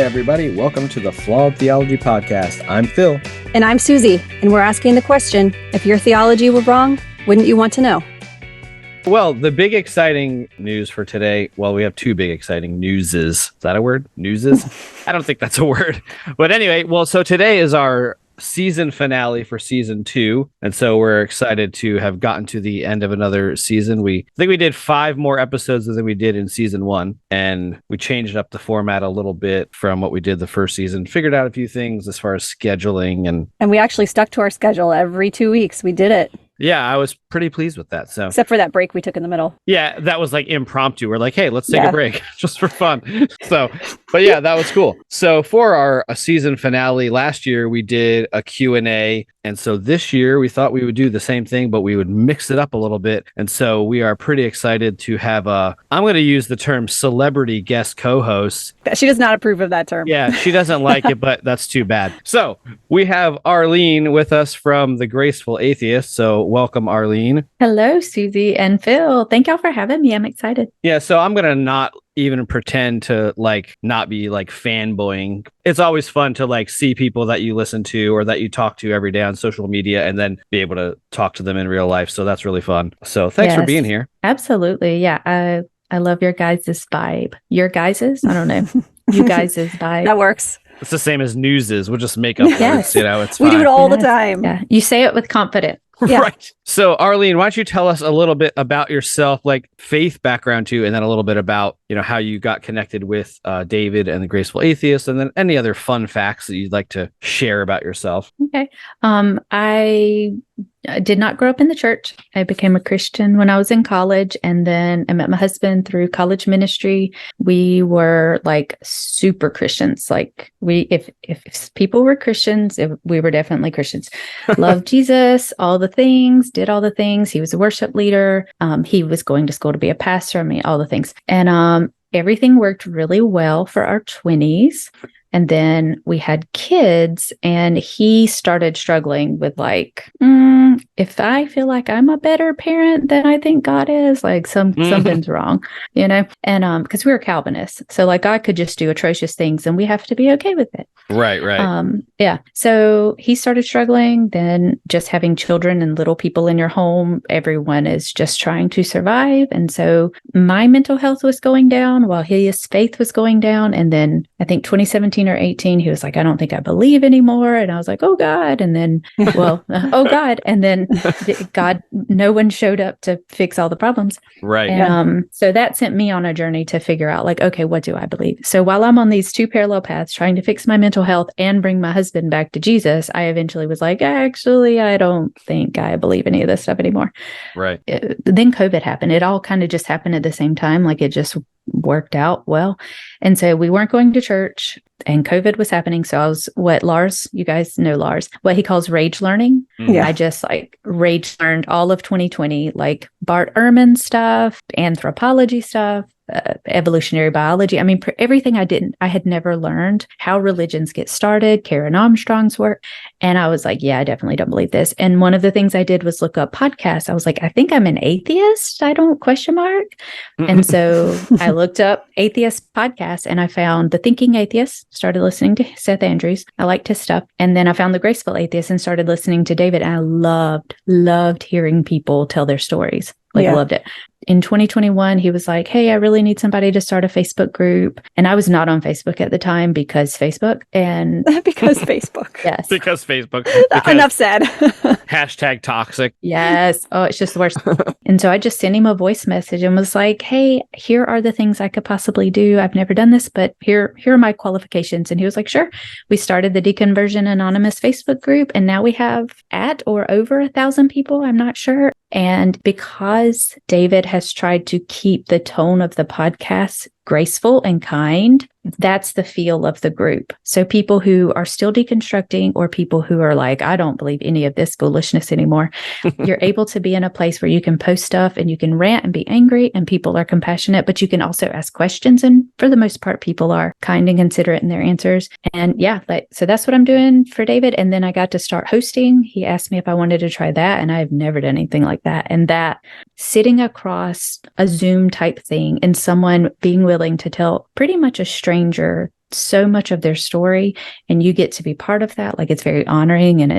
everybody. Welcome to the Flawed Theology Podcast. I'm Phil. And I'm Susie. And we're asking the question, if your theology were wrong, wouldn't you want to know? Well, the big exciting news for today, well, we have two big exciting newses. Is that a word? Newses? I don't think that's a word. But anyway, so today is our season finale for season 2. And so we're excited to have gotten to the end of another season. I think we did 5 more episodes than we did in season 1. And we changed up the format a little bit from what we did the first season, figured out a few things as far as scheduling. And we actually stuck to our schedule every 2 weeks. We did it. Yeah, I was pretty pleased with that. So, except for that break we took in the middle. Yeah, that was like impromptu. We're like, hey, let's take a break just for fun. But yeah, that was cool. So for our season finale last year, we did a Q&A. And so this year we thought we would do the same thing, but we would mix it up a little bit. And so we are pretty excited to have I'm going to use the term celebrity guest co-host. She does not approve of that term. Yeah, she doesn't like it, but that's too bad. So we have Arline with us from the Graceful Atheist. So welcome, Arline. Hello, Susie and Phil. Thank y'all for having me. I'm excited. Yeah, so I'm going to not even pretend to not be fanboying. It's always fun to see people that you listen to or that you talk to every day on social media and then be able to talk to them in real life. So that's really fun. So thanks for being here. Absolutely. Yeah. I love your guys' vibe. Your guys's? I don't know. You guys' vibe. That works. It's the same as newses. We'll just make up words, it's fine. We do it all the time. Yeah. You say it with confidence. Yeah. Right. So, Arline, why don't you tell us a little bit about yourself, faith background too, and then a little bit about, how you got connected with David and the Graceful Atheist, and then any other fun facts that you'd like to share about yourself. Okay. I did not grow up in the church. I became a Christian when I was in college, and then I met my husband through college ministry. We were super Christians. If people were Christians, we were definitely Christians. Loved Jesus, all the things, did all the things. He was a worship leader. He was going to school to be a pastor. All the things. And everything worked really well for our 20s. And then we had kids, and he started struggling with if I feel like I'm a better parent than I think God is, something's wrong, and because we were Calvinists. So I could just do atrocious things and we have to be okay with it. Right. Yeah. So he started struggling. Then just having children and little people in your home, everyone is just trying to survive. And so my mental health was going down while his faith was going down. And then I think 2017 or 18, he was like, I don't think I believe anymore. And I was like, oh God. And then, oh God. And then God, no one showed up to fix all the problems. Right. And so that sent me on a journey to figure out okay, what do I believe? So while I'm on these two parallel paths, trying to fix my mental health and bring my husband back to Jesus, I eventually was like, actually, I don't think I believe any of this stuff anymore. Right. Then COVID happened. It all kind of just happened at the same time. It just worked out well. And so we weren't going to church and COVID was happening. So I was you guys know Lars, what he calls rage learning. Yeah. I just rage learned all of 2020, Bart Ehrman stuff, anthropology stuff, evolutionary biology. Everything I had never learned, how religions get started, Karen Armstrong's work. And I was like, yeah, I definitely don't believe this. And one of the things I did was look up podcasts. I was like, I think I'm an atheist. I don't ? And so I looked up atheist podcasts and I found The Thinking Atheist, started listening to Seth Andrews. I liked his stuff. And then I found The Graceful Atheist and started listening to David. And I loved hearing people tell their stories. Loved it. In 2021, he was like, hey, I really need somebody to start a Facebook group. And I was not on Facebook at the time because Facebook. And because Facebook. Yes. Because Facebook. Enough said. Hashtag toxic. Yes. Oh, it's just the worst. And so I just sent him a voice message and was like, hey, here are the things I could possibly do. I've never done this, but here are my qualifications. And he was like, sure. We started the Deconversion Anonymous Facebook group. And now we have at or over 1,000 people. I'm not sure. And because David has tried to keep the tone of the podcast graceful and kind, that's the feel of the group. So people who are still deconstructing or people who are like, I don't believe any of this foolishness anymore, you're able to be in a place where you can post stuff and you can rant and be angry and people are compassionate, but you can also ask questions. And for the most part, people are kind and considerate in their answers. And yeah, so that's what I'm doing for David. And then I got to start hosting. He asked me if I wanted to try that. And I've never done anything like that. And that sitting across a Zoom type thing and someone being willing to tell pretty much a stranger so much of their story and you get to be part of that. Like, it's very honoring, and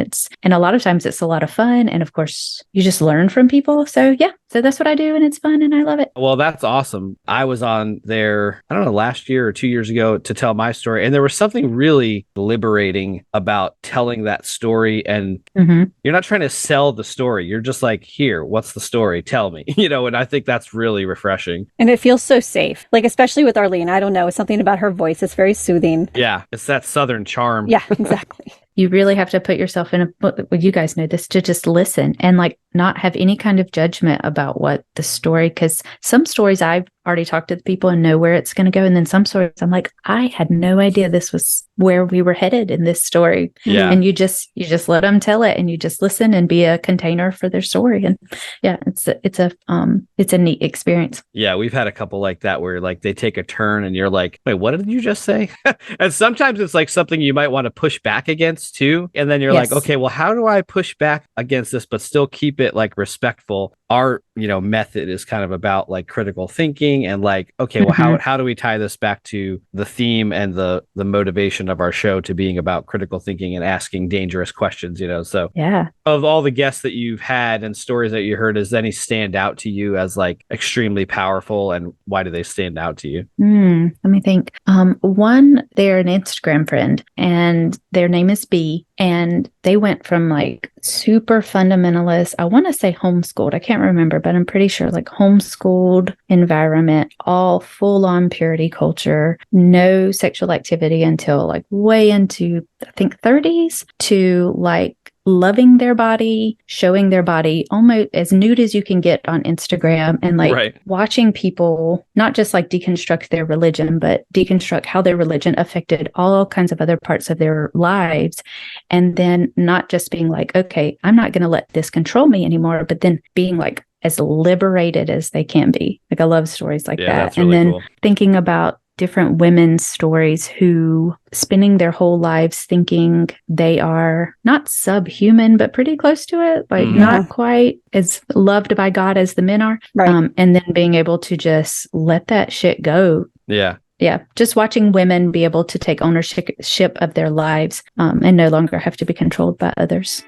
a lot of times it's a lot of fun. And of course, you just learn from people. So yeah, so that's what I do, and it's fun and I love it. Well, that's awesome. I was on there, I don't know, last year or 2 years ago to tell my story. And there was something really liberating about telling that story. And you're not trying to sell the story. You're just like, here, what's the story? Tell me, and I think that's really refreshing. And it feels so safe. Like, especially with Arline, I don't know, it's something about her voice. It's very soothing. Yeah. It's that Southern charm. Yeah, exactly. You really have to put yourself in well, you guys know this, to just listen and like not have any kind of judgment about what the story, because some stories I've already talked to the people and know where it's going to go. And then some stories I'm like, I had no idea this was where we were headed in this story. Yeah. And you just let them tell it, and you just listen and be a container for their story. And yeah, it's a neat experience. Yeah. We've had a couple like that where like they take a turn and you're like, wait, what did you just say? And sometimes it's like something you might want to push back against too. And then you're like, okay, well, how do I push back against this, but still keep it like respectful? Our, method is kind of about like critical thinking and like, okay, well, how do we tie this back to the theme and the motivation of our show to being about critical thinking and asking dangerous questions, So yeah. Of all the guests that you've had and stories that you heard, does any stand out to you as like extremely powerful, and why do they stand out to you? Let me think. One, they're an Instagram friend, and their name is B, and they went from like super fundamentalist, I want to say homeschooled, I can't remember, but I'm pretty sure like homeschooled environment, all full on purity culture, no sexual activity until like way into, I think, 30s, to like loving their body, showing their body almost as nude as you can get on Instagram, and like watching people not just like deconstruct their religion, but deconstruct how their religion affected all kinds of other parts of their lives. And then not just being like, okay, I'm not going to let this control me anymore, but then being like as liberated as they can be. Like, I love stories like that. That's really and then cool. Thinking about different women's stories who spending their whole lives thinking they are not subhuman, but pretty close to it, like not quite as loved by God as the men are. Right. And then being able to just let that shit go. Yeah. Yeah. Just watching women be able to take ownership of their lives and no longer have to be controlled by others.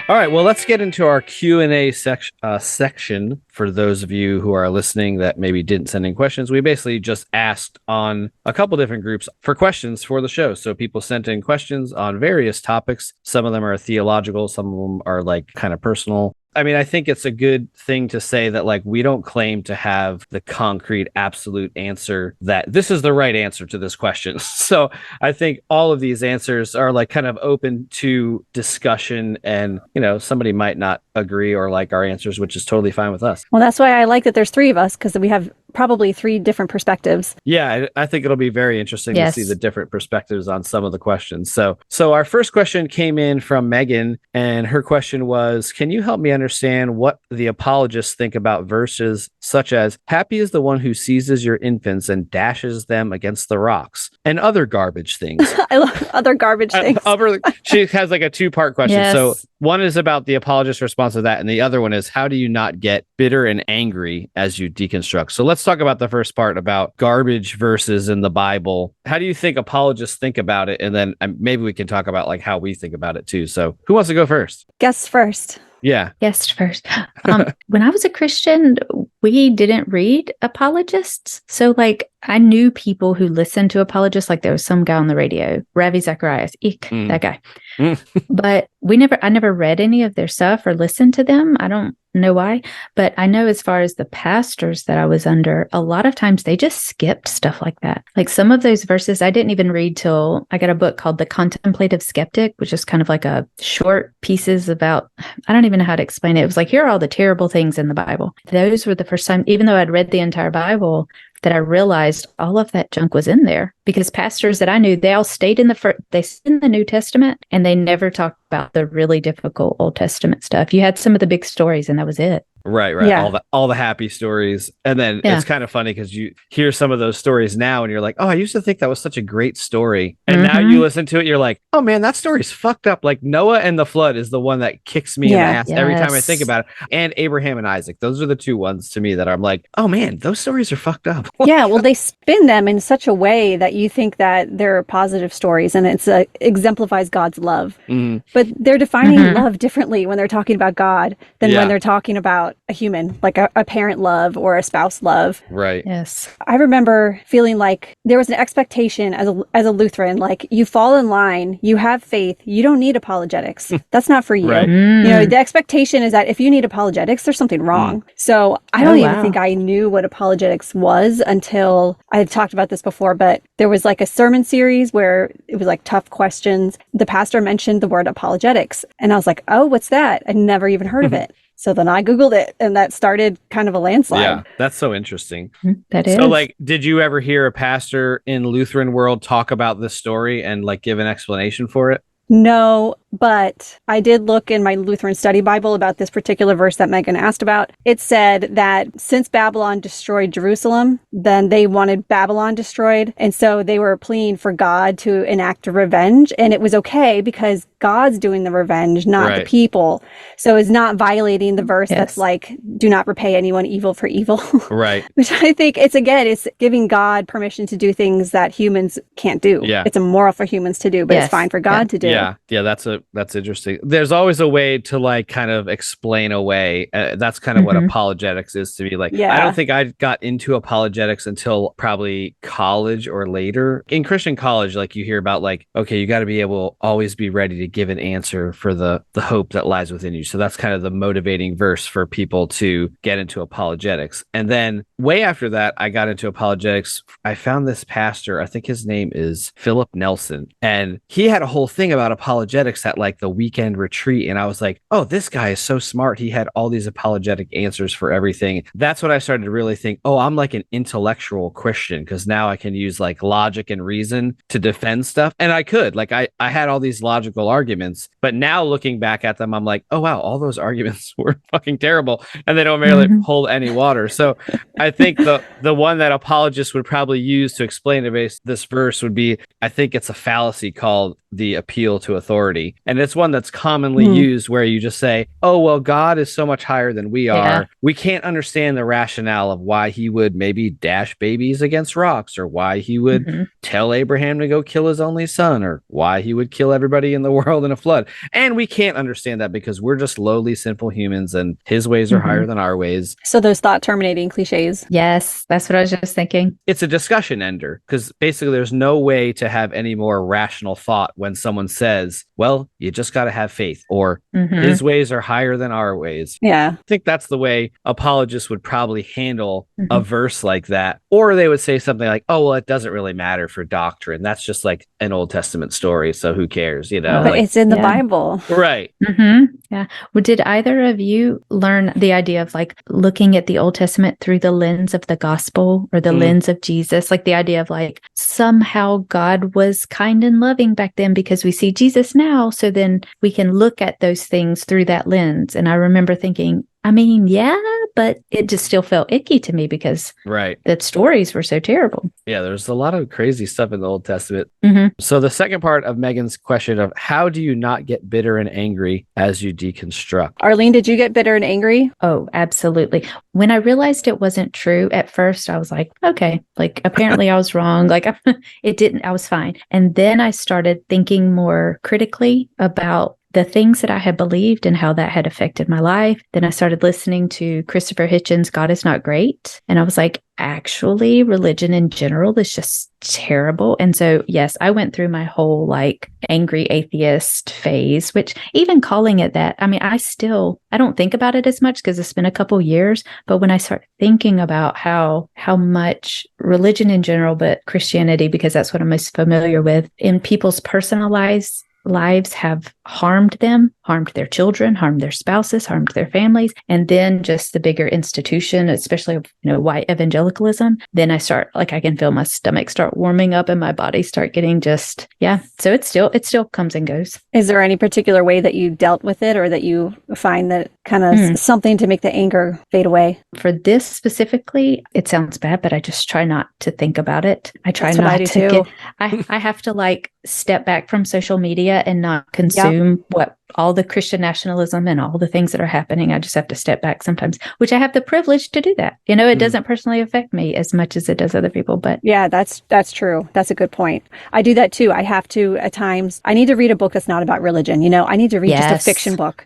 All right, well, let's get into our Q&A section for those of you who are listening that maybe didn't send in questions. We basically just asked on a couple different groups for questions for the show. So people sent in questions on various topics. Some of them are theological. Some of them are like kind of personal. I mean, I think it's a good thing to say that, like, we don't claim to have the concrete, absolute answer that this is the right answer to this question. So I think all of these answers are like kind of open to discussion, and, somebody might not agree or like our answers, which is totally fine with us. Well, that's why I like that there's three of us, because we have probably three different perspectives. Yeah, I think it'll be very interesting to see the different perspectives on some of the questions. So our first question came in from Megan, and her question was, can you help me understand what the apologists think about verses such as, happy is the one who seizes your infants and dashes them against the rocks, and other garbage things? I love other garbage things. She has like a two-part question. Yes. So one is about the apologist response to that, and the other one is, how do you not get bitter and angry as you deconstruct? So let's talk about the first part about garbage verses in the Bible. How do you think apologists think about it? And then maybe we can talk about like how we think about it too. So who wants to go first? Guess first. Yeah. Guest first. When I was a Christian, we didn't read apologists. So like I knew people who listened to apologists. Like there was some guy on the radio, Ravi Zacharias, that guy. But I never read any of their stuff or listened to them. I don't know why, but I know as far as the pastors that I was under, a lot of times they just skipped stuff like that. Like some of those verses I didn't even read till I got a book called The Contemplative Skeptic, which is kind of like a short pieces about, I don't even know how to explain it. It was like, here are all the terrible things in the Bible. Those were the first time, even though I'd read the entire Bible, that I realized all of that junk was in there, because pastors that I knew, they all stayed in the New Testament, and they never talked about the really difficult Old Testament stuff. You had some of the big stories, and that was it. Right. Yeah. All the happy stories. And then it's kind of funny because you hear some of those stories now and you're like, oh, I used to think that was such a great story. And now you listen to it, you're like, oh man, that story's fucked up. Like Noah and the flood is the one that kicks me in the ass every time I think about it. And Abraham and Isaac. Those are the two ones to me that I'm like, oh man, those stories are fucked up. Yeah, well, they spin them in such a way that you think that they're positive stories and it's exemplifies God's love. But they're defining love differently when they're talking about God than when they're talking about a human, like a parent love or a spouse love. Right. Yes. I remember feeling like there was an expectation as a Lutheran, like you fall in line, you have faith, you don't need apologetics. That's not for you. Right. You know, the expectation is that if you need apologetics, there's something wrong. So I don't even think I knew what apologetics was until I've talked about this before, but there was like a sermon series where it was like tough questions. The pastor mentioned the word apologetics and I was like, oh, what's that? I'd never even heard of it. So then I Googled it and that started kind of a landslide. Yeah, that's so interesting. That is. So like, did you ever hear a pastor in Lutheran world talk about this story and like give an explanation for it? No, but I did look in my Lutheran study Bible about this particular verse that Megan asked about. It said that since Babylon destroyed Jerusalem, then they wanted Babylon destroyed. And so they were pleading for God to enact a revenge. And it was okay because God's doing the revenge, not the people. So it's not violating the verse that's like, do not repay anyone evil for evil. Right. Which I think it's giving God permission to do things that humans can't do. Yeah. It's immoral for humans to do, but it's fine for God to do. Yeah, that's interesting. There's always a way to like kind of explain away. That's kind of what apologetics is to me. Like, I don't think I got into apologetics until probably college or later. In Christian college, like you hear about like, okay, you got to be able always be ready to give an answer for the hope that lies within you. So that's kind of the motivating verse for people to get into apologetics. And then way after that, I got into apologetics. I found this pastor, I think his name is Philip Nelson, and he had a whole thing about apologetics at like the weekend retreat. And I was like, oh, this guy is so smart. He had all these apologetic answers for everything. That's when I started to really think, oh, I'm like an intellectual Christian because now I can use like logic and reason to defend stuff. And I could, like, I had all these logical arguments, but now looking back at them, I'm like, oh, wow, all those arguments were fucking terrible and they don't really hold any water. So I think the one that apologists would probably use to explain this verse would be, I think it's a fallacy called the appeal to authority. And it's one that's commonly used where you just say, oh, well, God is so much higher than we are. We can't understand the rationale of why he would maybe dash babies against rocks or why he would tell Abraham to go kill his only son or why he would kill everybody in the world in a flood. And we can't understand that because we're just lowly, simple humans and his ways are higher than our ways. So those thought terminating cliches. Yes, that's what I was just thinking. It's a discussion ender because basically there's no way to have any more rational thought when someone says, well, you just got to have faith or his ways are higher than our ways. Yeah. I think that's the way apologists would probably handle a verse like that. Or they would say something like, oh, well, it doesn't really matter for doctrine. That's just like an Old Testament story. So who cares? You know, but like, it's in the Bible. Right. Yeah. Well, did either of you learn the idea of like looking at the Old Testament through the lens of the gospel or the lens of Jesus? Like the idea of like somehow God was kind and loving back then because we see Jesus now. So then we can look at those things through that lens. And I remember thinking, I mean, yeah, but it just still felt icky to me because the stories were so terrible. Yeah, there's a lot of crazy stuff in the Old Testament. So the second part of Megan's question of how do you not get bitter and angry as you deconstruct? Arline, did you get bitter and angry? Oh, absolutely. When I realized it wasn't true at first, I was like, okay, like apparently I was wrong. Like I was fine. And then I started thinking more critically about the things that I had believed and how that had affected my life. Then I started listening to Christopher Hitchens' God is Not Great. And I was like, actually, religion in general is just terrible. And so, yes, I went through my whole like angry atheist phase, which even calling it that, I mean, I don't think about it as much because it's been a couple years. But when I start thinking about how much religion in general, but Christianity, because that's what I'm most familiar with, in people's personal lives have harmed them, harmed their children, harmed their spouses, harmed their families. And then just the bigger institution, especially, white evangelicalism, then I can feel my stomach start warming up and my body start getting so it still comes and goes. Is there any particular way that you dealt with it or that you find that kind of something to make the anger fade away. For this specifically, it sounds bad, but I just try not to think about it. I try not to too. I have to like step back from social media and not consume what all the Christian nationalism and all the things that are happening. I just have to step back sometimes, which I have the privilege to do that. You know, it doesn't personally affect me as much as it does other people, but yeah, that's true. That's a good point. I do that too. I have to at times. I need to read a book that's not about religion. You know, I need to read just a fiction book.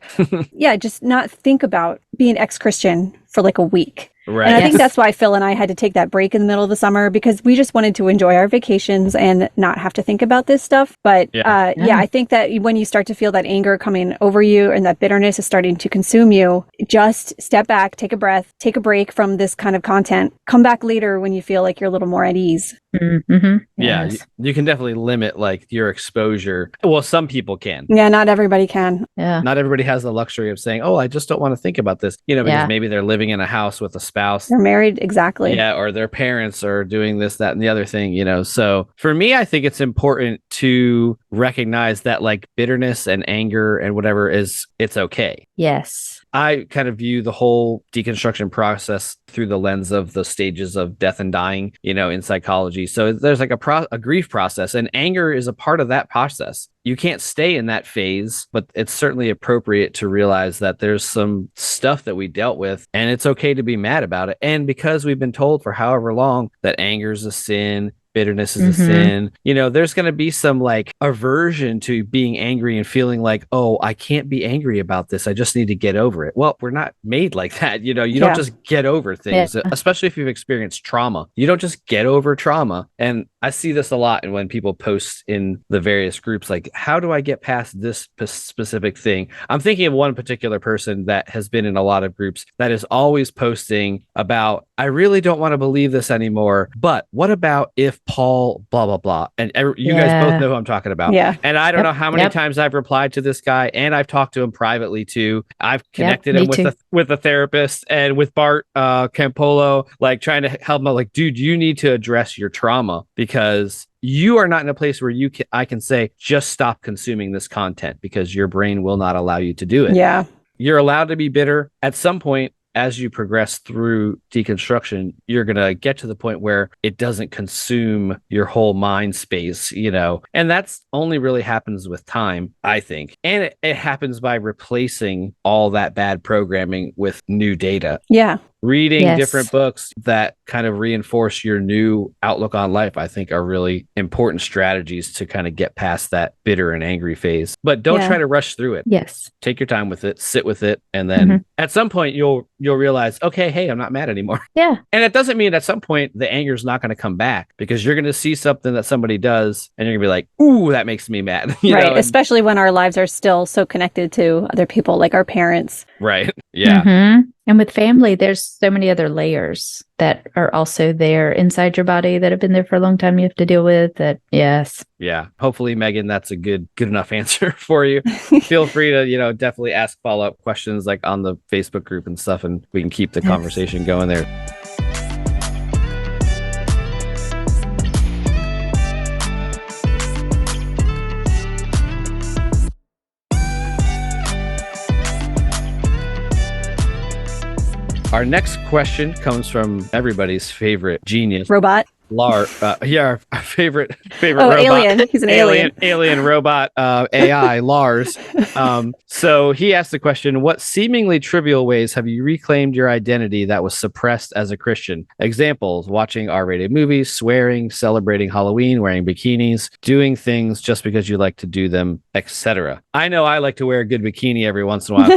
Yeah, just not think about being ex-Christian for like a week. Right. And I think that's why Phil and I had to take that break in the middle of the summer, because we just wanted to enjoy our vacations and not have to think about this stuff. But I think that when you start to feel that anger coming over you and that bitterness is starting to consume you, just step back, take a breath, take a break from this kind of content. Come back later when you feel like you're a little more at ease. Mm-hmm. Yeah, you can definitely limit like your exposure. Well, some people can. Yeah, not everybody can. Yeah. Not everybody has the luxury of saying, "Oh, I just don't want to think about this." You know, because maybe they're living in a house with a spouse. They're married, exactly. Yeah, or their parents are doing this, that, and the other thing, you know. So for me, I think it's important to recognize that like bitterness and anger and whatever it's okay. Yes. I kind of view the whole deconstruction process through the lens of the stages of death and dying, you know, in psychology. So there's like a grief process, and anger is a part of that process. You can't stay in that phase, but it's certainly appropriate to realize that there's some stuff that we dealt with, and it's okay to be mad about it. And because we've been told for however long that anger is a sin, bitterness is a sin, you know, there's going to be some like aversion to being angry and feeling like, oh, I can't be angry about this. I just need to get over it. Well, we're not made like that. You know, you don't just get over things, especially if you've experienced trauma. You don't just get over trauma. And I see this a lot when people post in the various groups, like, how do I get past this specific thing? I'm thinking of one particular person that has been in a lot of groups that is always posting about, I really don't want to believe this anymore, but what about if Paul blah blah blah? And you guys both know who I'm talking about. Yeah. And I don't know how many times I've replied to this guy, and I've talked to him privately too. I've connected him with a therapist and with Bart Campolo, like trying to help him out, like, dude, you need to address your trauma, because you are not in a place where I can say, just stop consuming this content, because your brain will not allow you to do it. Yeah. You're allowed to be bitter at some point. As you progress through deconstruction, you're going to get to the point where it doesn't consume your whole mind space, you know, and that's only really happens with time, I think. And it happens by replacing all that bad programming with new data. Yeah. Reading different books that kind of reinforce your new outlook on life, I think, are really important strategies to kind of get past that bitter and angry phase. But don't try to rush through it. Yes. Take your time with it, sit with it, and then at some point you'll realize, okay, hey, I'm not mad anymore. Yeah. And it doesn't mean at some point the anger is not going to come back, because you're going to see something that somebody does and you're going to be like, ooh, that makes me mad. You know? Especially when our lives are still so connected to other people, like our parents. Right. Yeah. And with family, there's so many other layers that are also there inside your body that have been there for a long time you have to deal with that. Yes. Yeah. Hopefully, Megan, that's a good enough answer for you. Feel free to, you know, definitely ask follow-up questions like on the Facebook group and stuff, and we can keep the conversation going there. Our next question comes from everybody's favorite genius. Robot. Our favorite robot. Alien. He's an alien. Alien robot AI, Lars. So he asked the question, what seemingly trivial ways have you reclaimed your identity that was suppressed as a Christian? Examples: watching R-rated movies, swearing, celebrating Halloween, wearing bikinis, doing things just because you like to do them, etc. I know I like to wear a good bikini every once in a while.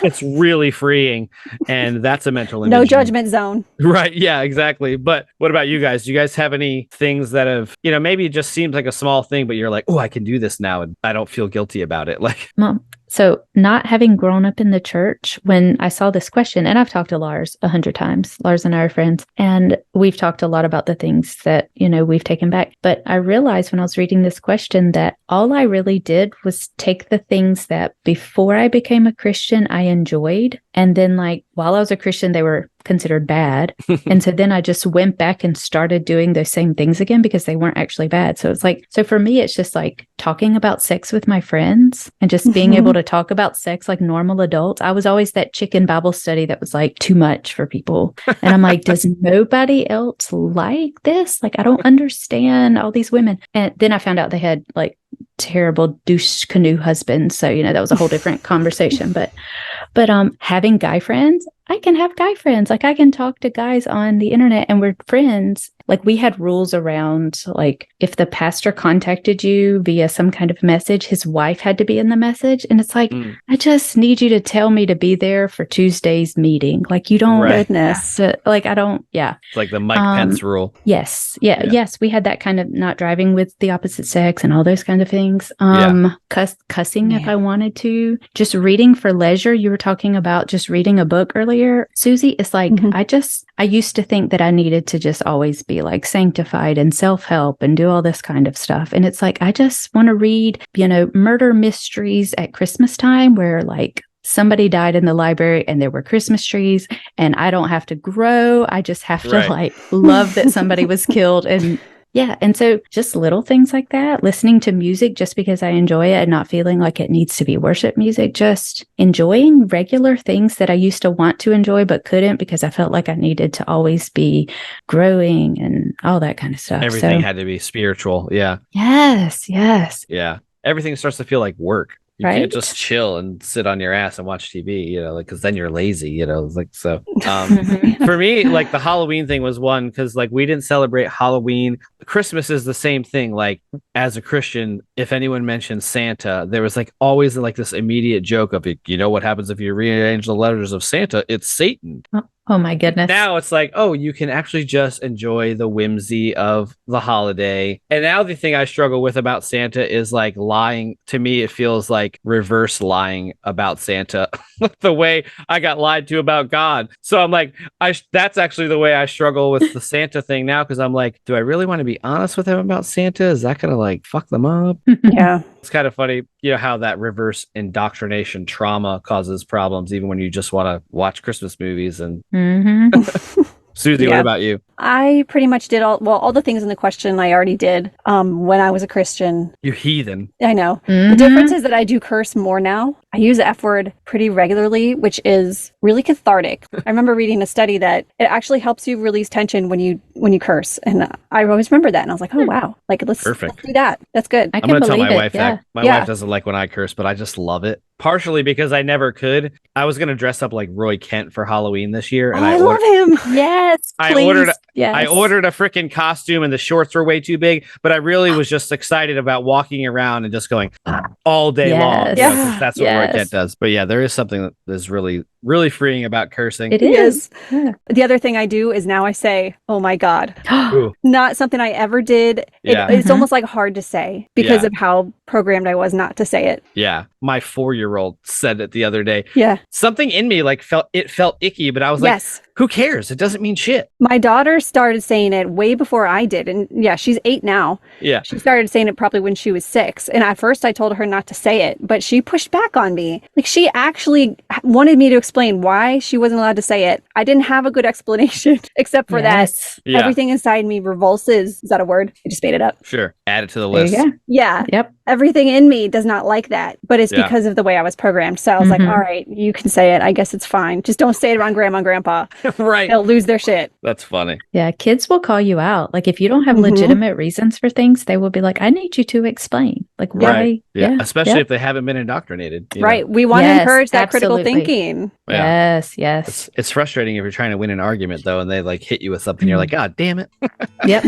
It's really freeing, and that's a mental image. No judgment zone. Right. Yeah, exactly. But what about you guys? Do you guys have any things that have, you know, maybe it just seems like a small thing, but you're like, oh, I can do this now and I don't feel guilty about it? Like, Mom. So not having grown up in the church, when I saw this question, and I've talked to Lars 100 times, Lars and I are friends, and we've talked a lot about the things that, you know, we've taken back. But I realized when I was reading this question that all I really did was take the things that before I became a Christian, I enjoyed. And then like while I was a Christian, they were considered bad. And so then I just went back and started doing those same things again because they weren't actually bad. So it's like, so for me, it's just like talking about sex with my friends and just being able to talk about sex like normal adults. I was always that chicken Bible study that was like too much for people. And I'm like, does nobody else like this? Like, I don't understand all these women. And then I found out they had like terrible douche canoe husbands. So, that was a whole different conversation. But having guy friends, I can have guy friends. Like, I can talk to guys on the internet and we're friends. Like, we had rules around, like, if the pastor contacted you via some kind of message, his wife had to be in the message. And it's like, I just need you to tell me to be there for Tuesday's meeting. Like, you don't, goodness. like, I don't, It's like the Mike Pence rule. Yes. Yes. We had that kind of not driving with the opposite sex and all those kinds of things. Cussing if I wanted to, just reading for leisure. You were talking about just reading a book earlier, Susie. It's like, I used to think that I needed to just always be like sanctified and self-help and do all this kind of stuff. And it's like, I just want to read, murder mysteries at Christmas time where like somebody died in the library and there were Christmas trees and I don't have to grow. I just have to like love that somebody was killed. And and so just little things like that, listening to music just because I enjoy it and not feeling like it needs to be worship music, just enjoying regular things that I used to want to enjoy but couldn't because I felt like I needed to always be growing and all that kind of stuff. Everything had to be spiritual. Yeah. Yes. Yeah. Everything starts to feel like work. You Right? can't just chill and sit on your ass and watch TV, like, because then you're lazy, like, so. For me, like, the Halloween thing was one, because, like, we didn't celebrate Halloween. Christmas is the same thing. Like, as a Christian, if anyone mentioned Santa, there was, like, always, like, this immediate joke of, what happens if you rearrange the letters of Santa? It's Satan. Oh my goodness. Now it's like, oh, you can actually just enjoy the whimsy of the holiday. And now the thing I struggle with about Santa is like lying. To me, it feels like reverse lying about Santa, the way I got lied to about God. So I'm like, that's actually the way I struggle with the Santa thing now. Cause I'm like, do I really want to be honest with him about Santa? Is that going to like fuck them up? Yeah. It's kind of funny, how that reverse indoctrination trauma causes problems, even when you just want to watch Christmas movies. And Susie, what about you? I pretty much did all the things in the question I already did when I was a Christian. You heathen. I know. The difference is that I do curse more now. I use the F word pretty regularly, which is really cathartic. I remember reading a study that it actually helps you release tension when you curse. And I always remember that. And I was like, oh, wow. Like, let's do that. That's good. I I'm going to tell my wife that. that. My wife doesn't like when I curse, but I just love it. Partially because I never could. I was going to dress up like Roy Kent for Halloween this year. And I love him. Yes. I ordered a freaking costume and the shorts were way too big, but I really was just excited about walking around and just going all day long. 'Cause that's what Roy Kent does. But yeah, there is something that is really, really freeing about cursing. It is. Yeah. The other thing I do is now I say, oh my God. Not something I ever did. It's almost like hard to say because of how programmed I was not to say it. Yeah. My 4-year-old said it the other day. Yeah. Something in me like felt icky, but I was like, who cares? It doesn't mean shit. My daughter started saying it way before I did. And she's 8 now. Yeah. She started saying it probably when she was 6. And at first I told her not to say it, but she pushed back on me. Like, she actually wanted me to explain why she wasn't allowed to say it. I didn't have a good explanation except for that. Yeah. Everything inside me revulses. Is that a word? I just made it up. Sure. Add it to the list. Yeah. Yep. Everything in me does not like that, but it's because of the way I was programmed. So I was like, all right, you can say it. I guess it's fine. Just don't say it around grandma and grandpa. Right. They'll lose their shit. That's funny. Yeah. Kids will call you out. Like, if you don't have legitimate reasons for things, they will be like, I need you to explain. Like, why? Right. Yeah. Especially if they haven't been indoctrinated. Right. We want to encourage that critical thinking. Yeah. Yes. It's frustrating if you're trying to win an argument, though, and they like hit you with something. You're like, God damn it. Yep.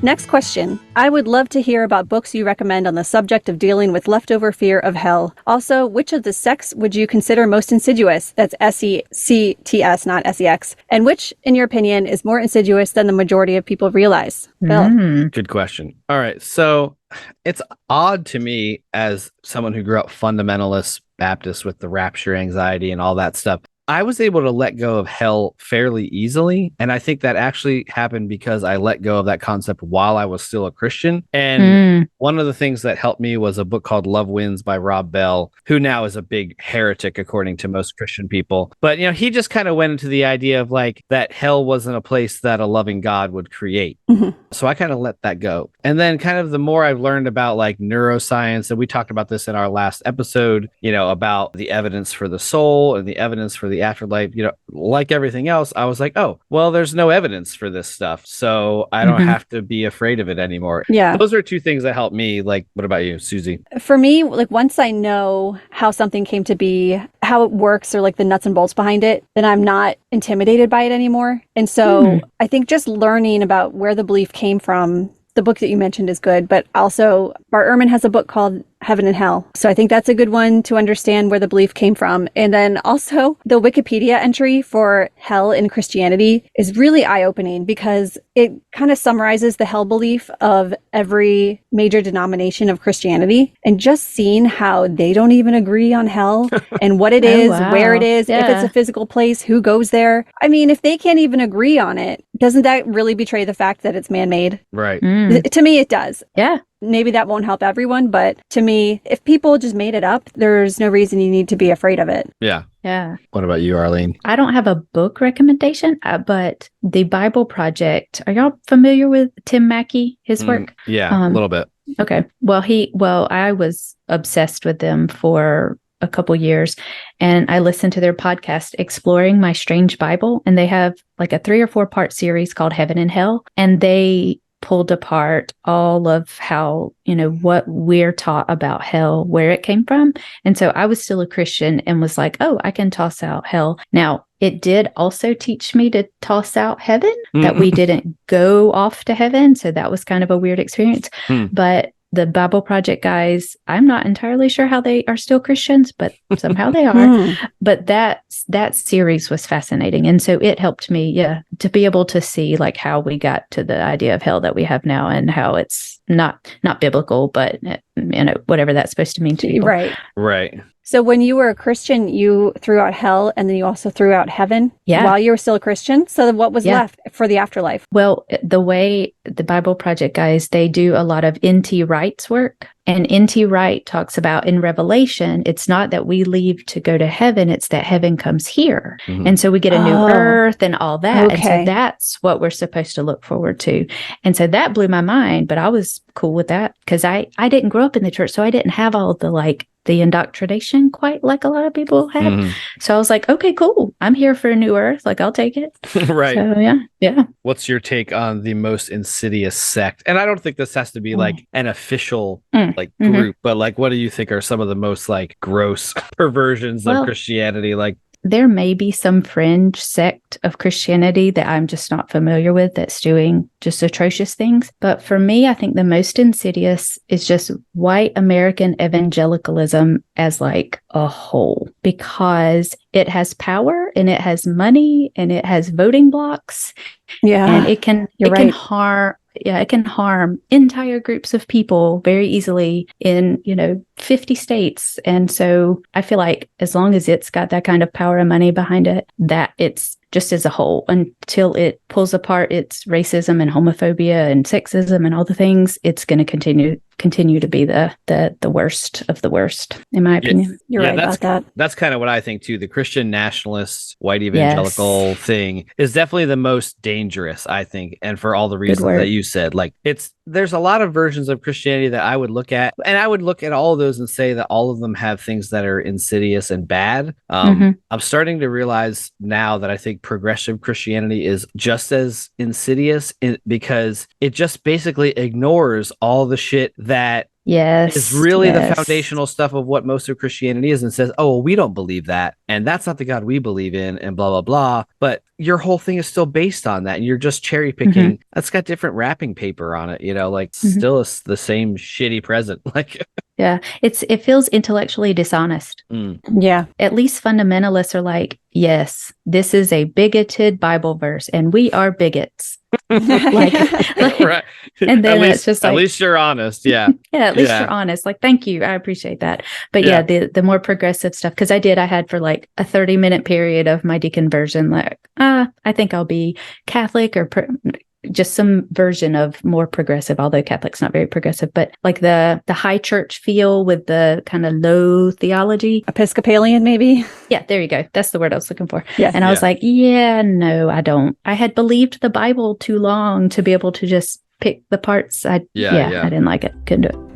Next question. I would love to hear about books you recommend on the subject of dealing with leftover fear of hell. Also, which of the sects would you consider most insidious? That's SECTS, not SEX. And which, in your opinion, is more insidious than the majority of people realize? Phil? Good question. All right. So it's odd to me as someone who grew up fundamentalist Baptist with the rapture anxiety and all that stuff. I was able to let go of hell fairly easily. And I think that actually happened because I let go of that concept while I was still a Christian. And one of the things that helped me was a book called Love Wins by Rob Bell, who now is a big heretic according to most Christian people. But, you know, he just kind of went into the idea of like that hell wasn't a place that a loving God would create. So I kind of let that go. And then kind of the more I've learned about like neuroscience, and we talked about this in our last episode, you know, about the evidence for the soul and the evidence for the afterlife, you know, like everything else, I was like, oh, well, there's no evidence for this stuff. So I don't have to be afraid of it anymore. Yeah. Those are two things that helped me. Like, what about you, Susie? For me, like once I know how something came to be, how it works, or like the nuts and bolts behind it, then I'm not intimidated by it anymore. And so I think just learning about where the belief came from, the book that you mentioned is good, but also Bart Ehrman has a book called Heaven and Hell. So I think that's a good one to understand where the belief came from. And then also the Wikipedia entry for hell in Christianity is really eye-opening because it kind of summarizes the hell belief of every major denomination of Christianity, and just seeing how they don't even agree on hell and what it is, where it is, if it's a physical place, who goes there. I mean, if they can't even agree on it, doesn't that really betray the fact that it's man-made? Right. To me, it does. Yeah. Maybe that won't help everyone, but to me, if people just made it up, there's no reason you need to be afraid of it. Yeah. Yeah. What about you, Arline? I don't have a book recommendation, but the Bible Project, are y'all familiar with Tim Mackey, his work? Yeah, a little bit. Okay. Well, I was obsessed with them for a couple years, and I listened to their podcast, Exploring My Strange Bible, and they have like a 3 or 4 part series called Heaven and Hell, and they pulled apart all of how, you know, what we're taught about hell, where it came from. And so I was still a Christian and was like, oh, I can toss out hell. Now, it did also teach me to toss out heaven, that we didn't go off to heaven. So that was kind of a weird experience. But the Bible Project guys, I'm not entirely sure how they are still Christians, but somehow they are. But that series was fascinating. And so it helped me, to be able to see like how we got to the idea of hell that we have now, and how it's not biblical, but you know, whatever that's supposed to mean to people. Right. So when you were a Christian, you threw out hell, and then you also threw out heaven while you were still a Christian. So then what was left for the afterlife? Well, the way the Bible Project guys, they do a lot of N.T. Wright's work. And N.T. Wright talks about in Revelation, it's not that we leave to go to heaven, it's that heaven comes here. And so we get a new earth and all that. And so that's what we're supposed to look forward to. And so that blew my mind, but I was cool with that because I didn't grow up in the church. So I didn't have all the indoctrination quite like a lot of people have. So I was like, okay, cool. I'm here for a new earth. Like, I'll take it. Right. So, yeah. What's your take on the most insidious sect? And I don't think this has to be like an official like group, but like, what do you think are some of the most like gross perversions of Christianity? Like, there may be some fringe sect of Christianity that I'm just not familiar with that's doing just atrocious things. But for me, I think the most insidious is just white American evangelicalism as like a whole, because it has power and it has money and it has voting blocks. Yeah. And it can harm. Yeah, it can harm entire groups of people very easily in, 50 states. And so I feel like as long as it's got that kind of power and money behind it, that it's just as a whole, until it pulls apart its racism and homophobia and sexism and all the things, it's going to continue to be the worst of the worst, in my opinion. You're right about that. That's kind of what I think too. The Christian nationalist, white evangelical thing is definitely the most dangerous, I think. And for all the reasons that you said, like there's a lot of versions of Christianity that I would look at, and I would look at all of those and say that all of them have things that are insidious and bad. I'm starting to realize now that I think progressive Christianity is just as insidious because it just basically ignores all the shit that is really the foundational stuff of what most of Christianity is, and says, oh, well, we don't believe that, and that's not the God we believe in, and blah, blah, blah. But your whole thing is still based on that, and you're just cherry picking. That's got different wrapping paper on it, still is the same shitty present. Like, yeah, it feels intellectually dishonest. Yeah. At least fundamentalists are like, yes, this is a bigoted Bible verse, and we are bigots. Right. And then it's just like, at least you're honest. Yeah. Yeah, at least you're honest. Like, thank you. I appreciate that. But yeah, the more progressive stuff, because I had for like a 30-minute period of my deconversion, like, I think I'll be Catholic or just some version of more progressive, although Catholic's not very progressive, but like the high church feel with the kind of low theology. Episcopalian, maybe? Yeah, there you go. That's the word I was looking for. Yes. And I was like, yeah, no, I don't. I had believed the Bible too long to be able to just pick the parts. I didn't like it. Couldn't do it.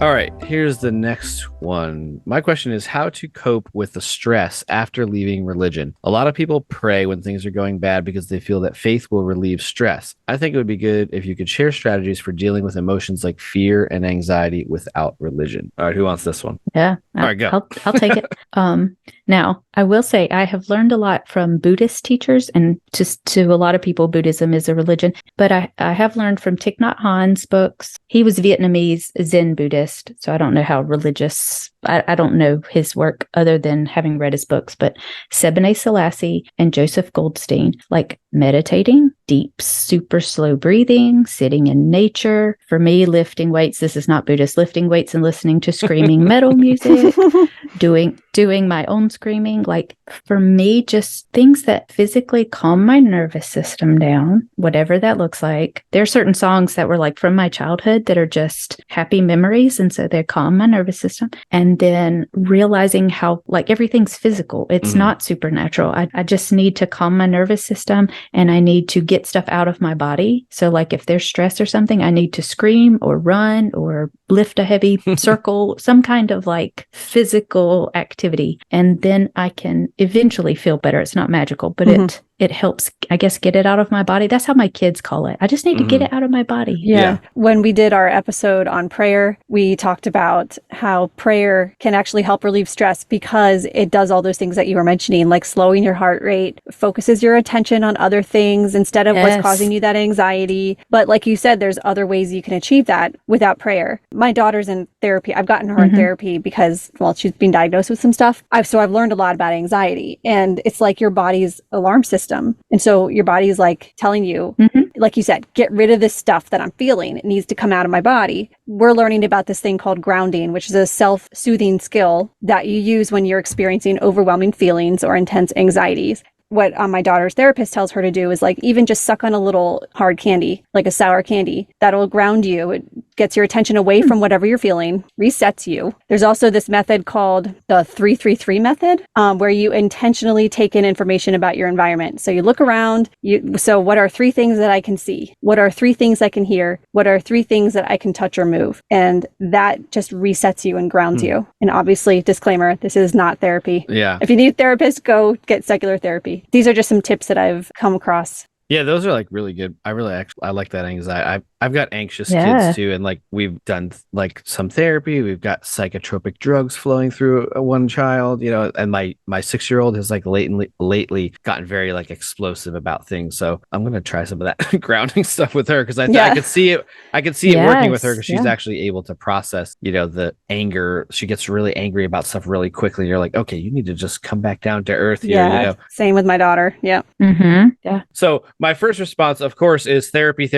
All right, here's the next one. My question is how to cope with the stress after leaving religion. A lot of people pray when things are going bad because they feel that faith will relieve stress. I think it would be good if you could share strategies for dealing with emotions like fear and anxiety without religion. All right, who wants this one? Yeah. All right, go. I'll take it. Now, I will say I have learned a lot from Buddhist teachers, and just to a lot of people, Buddhism is a religion. But I have learned from Thich Nhat Hanh's books. He was Vietnamese Zen Buddhist, so I don't know how religious. I don't know his work other than having read his books. But Sebene Selassie and Joseph Goldstein, like meditating, deep, super slow breathing, sitting in nature. For me, lifting weights. This is not Buddhist. Lifting weights and listening to screaming metal music. Doing my own screaming, like for me, just things that physically calm my nervous system down, whatever that looks like. There are certain songs that were like from my childhood that are just happy memories, and so they calm my nervous system. And then realizing how like everything's physical, it's not supernatural. I just need to calm my nervous system, and I need to get stuff out of my body. So like if there's stress or something, I need to scream or run or lift a heavy circle, some kind of like physical activity. And then I can eventually feel better. It's not magical, but it helps, I guess, get it out of my body. That's how my kids call it. I just need to get it out of my body. Yeah. When we did our episode on prayer, we talked about how prayer can actually help relieve stress because it does all those things that you were mentioning, like slowing your heart rate, focuses your attention on other things instead of what's causing you that anxiety. But like you said, there's other ways you can achieve that without prayer. My daughter's in therapy. I've gotten her in therapy because, well, she's been diagnosed with some stuff. So I've learned a lot about anxiety, and it's like your body's alarm system. And so your body's like telling you, like you said, get rid of this stuff that I'm feeling. It needs to come out of my body. We're learning about this thing called grounding, which is a self-soothing skill that you use when you're experiencing overwhelming feelings or intense anxieties. What my daughter's therapist tells her to do is like even just suck on a little hard candy, like a sour candy. That'll ground you. It gets your attention away from whatever you're feeling, resets you. There's also this method called the 3-3-3 method, where you intentionally take in information about your environment. So you look around. So what are 3 things that I can see? What are 3 things I can hear? What are 3 things that I can touch or move? And that just resets you and grounds you. And obviously, disclaimer, this is not therapy. Yeah. If you need a therapist, go get secular therapy. These are just some tips that I've come across. Yeah, those are like really good. I like that anxiety. I've got anxious kids too, and like we've done like some therapy. We've got psychotropic drugs flowing through one child, and my 6-year-old has like lately gotten very like explosive about things. So I'm gonna try some of that grounding stuff with her because I could see it. I could see it working with her because she's actually able to process, the anger. She gets really angry about stuff really quickly. You're like, okay, you need to just come back down to earth here. Yeah, same with my daughter. Yeah. Yeah. So my first response, of course, is therapy.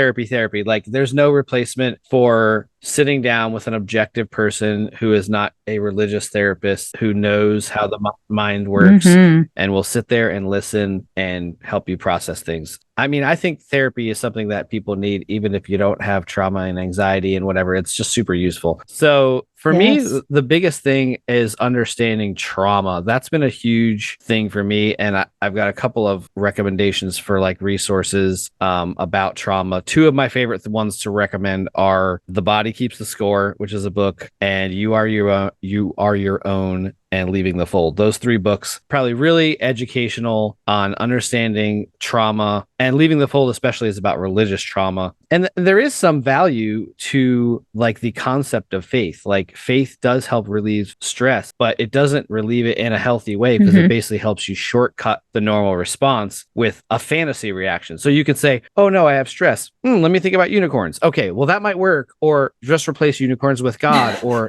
Like there's no replacement for sitting down with an objective person who is not a religious therapist, who knows how the mind works and will sit there and listen and help you process things. I mean, I think therapy is something that people need, even if you don't have trauma and anxiety and whatever. It's just super useful. So for me, the biggest thing is understanding trauma. That's been a huge thing for me. And I've got a couple of recommendations for like resources about trauma. 2 of my favorite ones to recommend are The Body Keeps the Score, which is a book, and You Are Your Own and Leaving the Fold. Those 3 books, probably really educational on understanding trauma, and Leaving the Fold especially is about religious trauma. And there is some value to like the concept of faith. Like faith does help relieve stress, but it doesn't relieve it in a healthy way because it basically helps you shortcut the normal response with a fantasy reaction. So you could say, oh no, I have stress. Let me think about unicorns. Okay, well that might work. Or just replace unicorns with God. Or,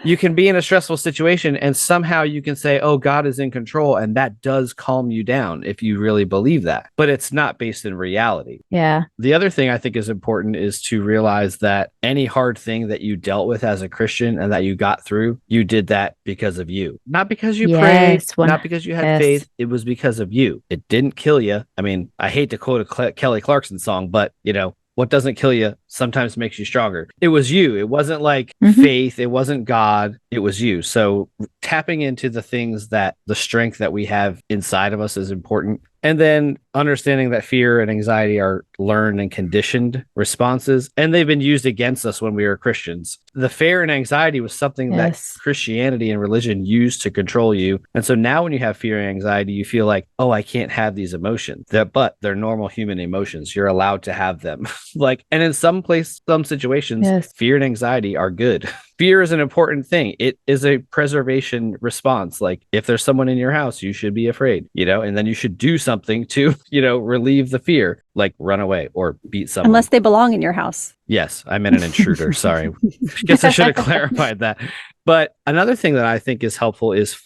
you can be in a stressful situation and somehow you can say, oh, God is in control. And that does calm you down if you really believe that. But it's not based in reality. Yeah. The other thing I think is important is to realize that any hard thing that you dealt with as a Christian and that you got through, you did that because of you. Not because you prayed, not because you had faith. It was because of you. It didn't kill you. I mean, I hate to quote a Kelly Clarkson song, but what doesn't kill you sometimes makes you stronger. It was you. It wasn't like faith. It wasn't God. It was you. So tapping into the things that the strength that we have inside of us is important. And then understanding that fear and anxiety are learned and conditioned responses, and they've been used against us when we were Christians. The fear and anxiety was something that Christianity and religion used to control you. And so now when you have fear and anxiety, you feel like, oh, I can't have these emotions. But they're normal human emotions. You're allowed to have them. And in some situations, fear and anxiety are good. Fear is an important thing. It is a preservation response. Like if there's someone in your house, you should be afraid, and then you should do something to, relieve the fear, like run away or beat someone. Unless they belong in your house. Yes, I meant an intruder. Sorry. Guess I should have clarified that. But another thing that I think is helpful is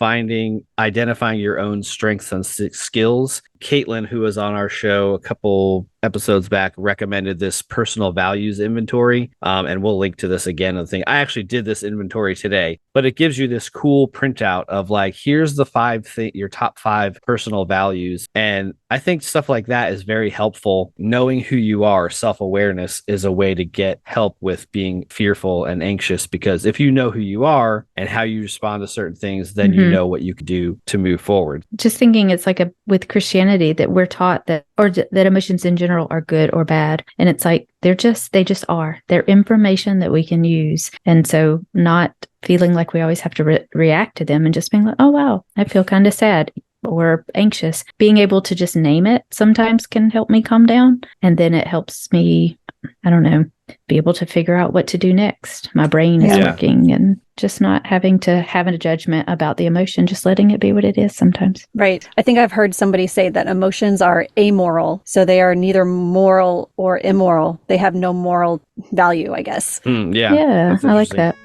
identifying your own strengths and skills. Caitlin, who was on our show a couple episodes back, recommended this personal values inventory. And we'll link to this again. I actually did this inventory today, but it gives you this cool printout of like, here's the your top 5 personal values. And I think stuff like that is very helpful. Knowing who you are, self-awareness is a way to get help with being fearful and anxious, because if you know who you are and how you respond to certain things, then you know what you can do to move forward. Just thinking it's like with Christianity that we're taught that emotions in general are good or bad. And it's like, they just are. They're information that we can use. And so not feeling like we always have to react to them and just being like, oh, wow, I feel kind of sad or anxious. Being able to just name it sometimes can help me calm down. And then it helps me, I don't know, be able to figure out what to do next. My brain is working and just not having to have a judgment about the emotion, just letting it be what it is sometimes. Right. I think I've heard somebody say that emotions are amoral. So they are neither moral or immoral. They have no moral value, I guess. Yeah, I like that.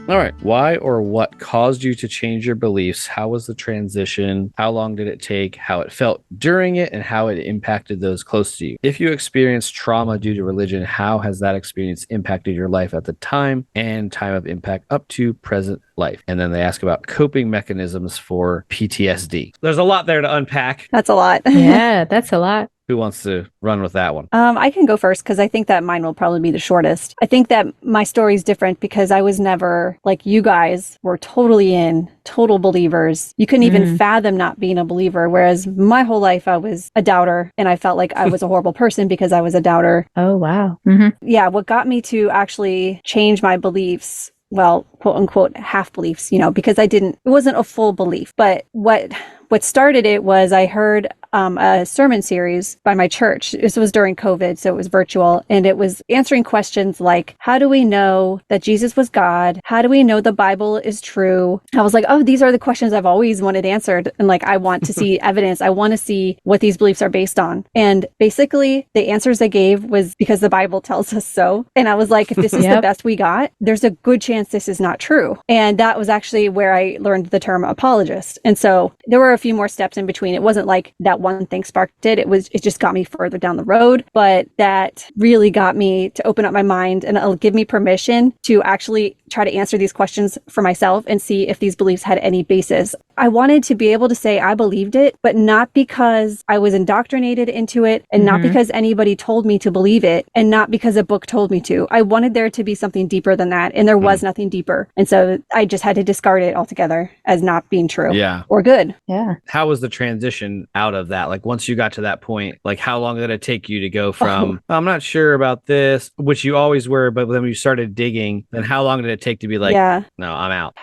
All right. Why or what caused you to change your beliefs? How was the transition? How long did it take? How it felt during it, and how it impacted those close to you? If you experienced trauma due to religion, how has that experience impacted your life at the time and time of impact up to present life? And then they ask about coping mechanisms for PTSD. There's a lot there to unpack. That's a lot. Yeah, that's a lot. Who wants to run with that one? I can go first because I think that mine will probably be the shortest. I think that my story is different because I was never like you guys were total believers. You couldn't even fathom not being a believer. Whereas my whole life I was a doubter and I felt like I was a horrible person because I was a doubter. Oh, wow. Yeah. What got me to actually change my beliefs, well, quote unquote, half beliefs, because it wasn't a full belief, but what started it was I heard a sermon series by my church. This was during COVID, so it was virtual, and it was answering questions like, how do we know that Jesus was God? How do we know the Bible is true? I was like, oh, these are the questions I've always wanted answered. And like, I want to see evidence. I want to see what these beliefs are based on. And basically the answers they gave was because the Bible tells us so. And I was like, if this is the best we got, there's a good chance this is not true. And that was actually where I learned the term apologist. And so there were a few more steps in between. It wasn't like that one thing sparked it. It just got me further down the road, but that really got me to open up my mind and it'll give me permission to actually try to answer these questions for myself and see if these beliefs had any basis. I wanted to be able to say I believed it, but not because I was indoctrinated into it, and not because anybody told me to believe it, and not because a book told me to. I wanted there to be something deeper than that, and there was nothing deeper. And so I just had to discard it altogether as not being true or good. Yeah. How was the transition out of that? Like once you got to that point, like how long did it take you to go from, I'm not sure about this, which you always were, but then when you started digging, then how long did it take to be like, no, I'm out?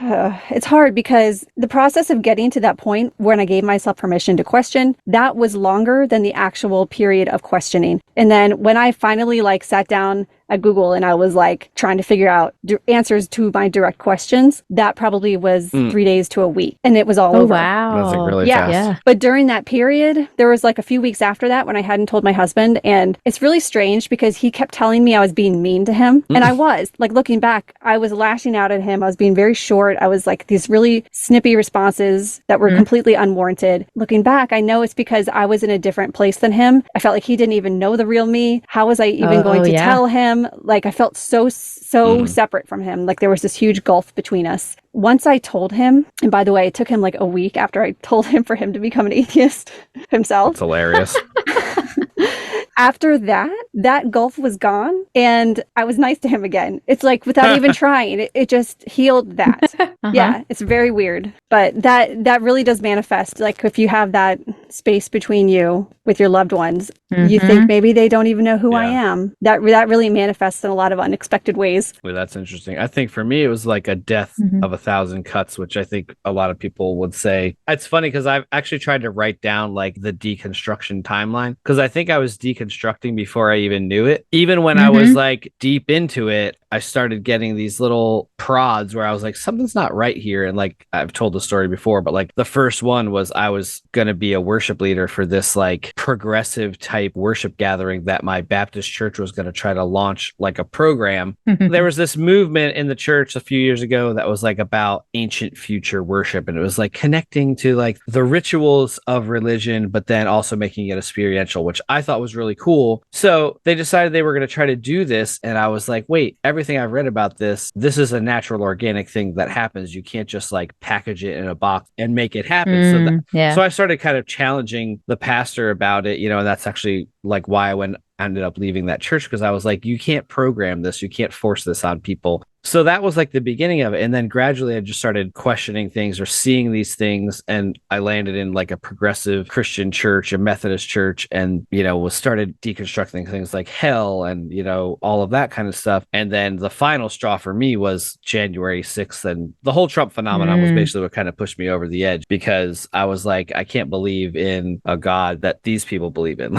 It's hard because the process of getting to that point when I gave myself permission to question, that was longer than the actual period of questioning. And then when I finally like sat down at Google and I was like trying to figure out answers to my direct questions, that probably was 3 days to a week, and it was all over. Wow. That's like really fast. Yeah. But during that period, there was like a few weeks after that when I hadn't told my husband, and it's really strange because he kept telling me I was being mean to him. And I was, like, looking back, I was lashing out at him. I was being very short. I was like these really snippy responses that were completely unwarranted. Looking back, I know it's because I was in a different place than him. I felt like he didn't even know the real me. How was I even going to tell him? Like, I felt so separate from him. Like there was this huge gulf between us. Once I told him, and by the way, it took him like a week after I told him for him to become an atheist himself. That's hilarious. After that gulf was gone, and I was nice to him again. It's like without even trying, it just healed that. Yeah, it's very weird, but that really does manifest. Like if you have that space between you with your loved ones, you think maybe they don't even know who I am. That really manifests in a lot of unexpected ways. Well, that's interesting. I think for me, it was like a death of 1,000 cuts, which I think a lot of people would say. It's funny because I've actually tried to write down like the deconstruction timeline, because I think I was deconstructing before I even knew it. Even when I was like deep into it, I started getting these little prods where I was like, something's not right here. And like, I've told the story before, but like the first one was I was going to be a worship leader for this like progressive type worship gathering that my Baptist church was going to try to launch like a program. There was this movement in the church a few years ago that was like about ancient future worship. And it was like connecting to like the rituals of religion, but then also making it experiential, which I thought was really cool. So they decided they were going to try to do this. And I was like, wait, everything I've read about this is a natural organic thing that happens. You can't just like package it in a box and make it happen. So I started kind of challenging the pastor about it, and that's actually like why I ended up leaving that church, because I was like, you can't program this. You can't force this on people. So that was like the beginning of it. And then gradually I just started questioning things or seeing these things. And I landed in like a progressive Christian church, a Methodist church, and, started deconstructing things like hell and, all of that kind of stuff. And then the final straw for me was January 6th. And the whole Trump phenomenon was basically what kind of pushed me over the edge, because I was like, I can't believe in a God that these people believe in.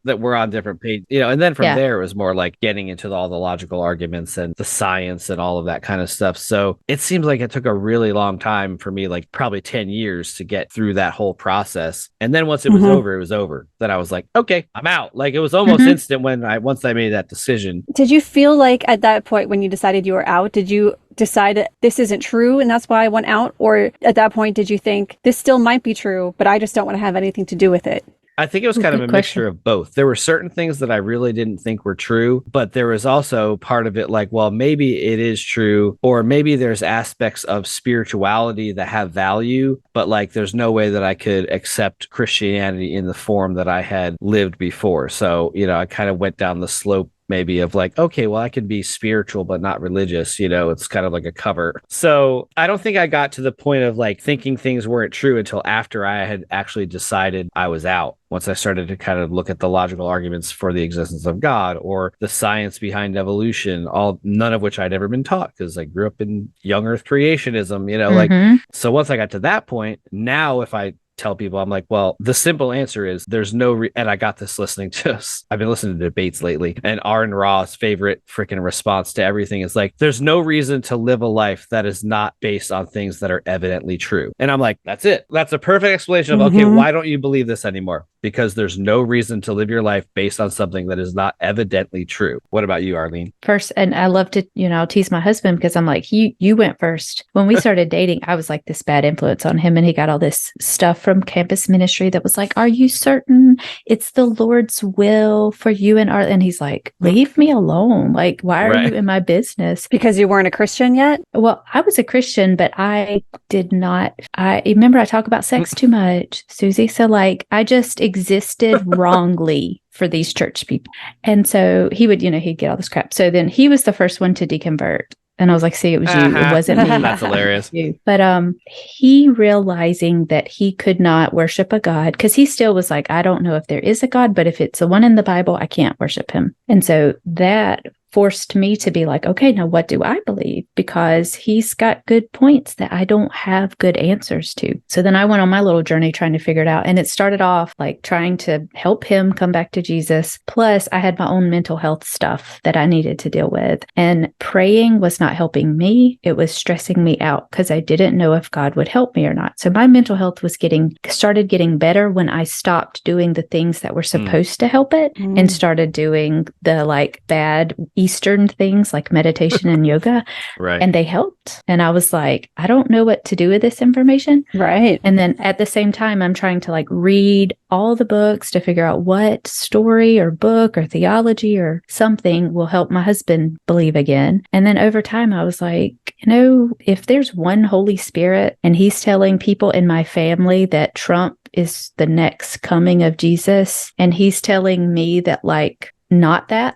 That we're on different pages, and then from there, it was more like getting into all the logical arguments and the science and all of that kind of stuff. So it seems like it took a really long time for me, like probably 10 years to get through that whole process. And then once it was over, it was over. Then I was like, okay, I'm out. Like it was almost instant once I made that decision. Did you feel like at that point when you decided you were out, did you decide this isn't true and that's why I went out? Or at that point, did you think this still might be true, but I just don't want to have anything to do with it? I think it was kind of a mixture of both. There were certain things that I really didn't think were true, but there was also part of it like, well, maybe it is true, or maybe there's aspects of spirituality that have value, but like there's no way that I could accept Christianity in the form that I had lived before. So, I kind of went down the slope maybe of like, okay, well, I can be spiritual, but not religious, it's kind of like a cover. So I don't think I got to the point of like thinking things weren't true until after I had actually decided I was out. Once I started to kind of look at the logical arguments for the existence of God or the science behind evolution, none of which I'd ever been taught because I grew up in young earth creationism, so once I got to that point, now if I tell people, I'm like, well, the simple answer is there's no and I got this I've been listening to debates lately, and Arline Raw's favorite freaking response to everything is like, there's no reason to live a life that is not based on things that are evidently true. And I'm like, that's it. That's a perfect explanation of, okay, why don't you believe this anymore? because there's no reason to live your life based on something that is not evidently true. What about you, Arline? First, and I love to, tease my husband because I'm like, you went first. When we started dating, I was like this bad influence on him, and he got all this stuff from campus ministry that was like, are you certain it's the Lord's will for you and Arline? And he's like, leave me alone. Like, why are you in my business? Because you weren't a Christian yet? Well, I was a Christian, but I did not. I remember I talk about sex too much, Susie. So like, I just existed wrongly for these church people. And so he would, he'd get all this crap. So then he was the first one to deconvert. And I was like, see, it was you. It wasn't me. That's hilarious. But he realizing that he could not worship a God, because he still was like, I don't know if there is a God, but if it's the one in the Bible, I can't worship him. And so that forced me to be like, okay, now what do I believe? Because he's got good points that I don't have good answers to. So then I went on my little journey trying to figure it out. And it started off like trying to help him come back to Jesus. Plus, I had my own mental health stuff that I needed to deal with. And praying was not helping me. It was stressing me out because I didn't know if God would help me or not. So my mental health was started getting better when I stopped doing the things that were supposed to help it and started doing the like bad Eastern things like meditation and yoga. Right. And they helped. And I was like, I don't know what to do with this information. Right. And then at the same time, I'm trying to like read all the books to figure out what story or book or theology or something will help my husband believe again. And then over time, I was like, if there's one Holy Spirit and he's telling people in my family that Trump is the next coming of Jesus, and he's telling me that like, not that.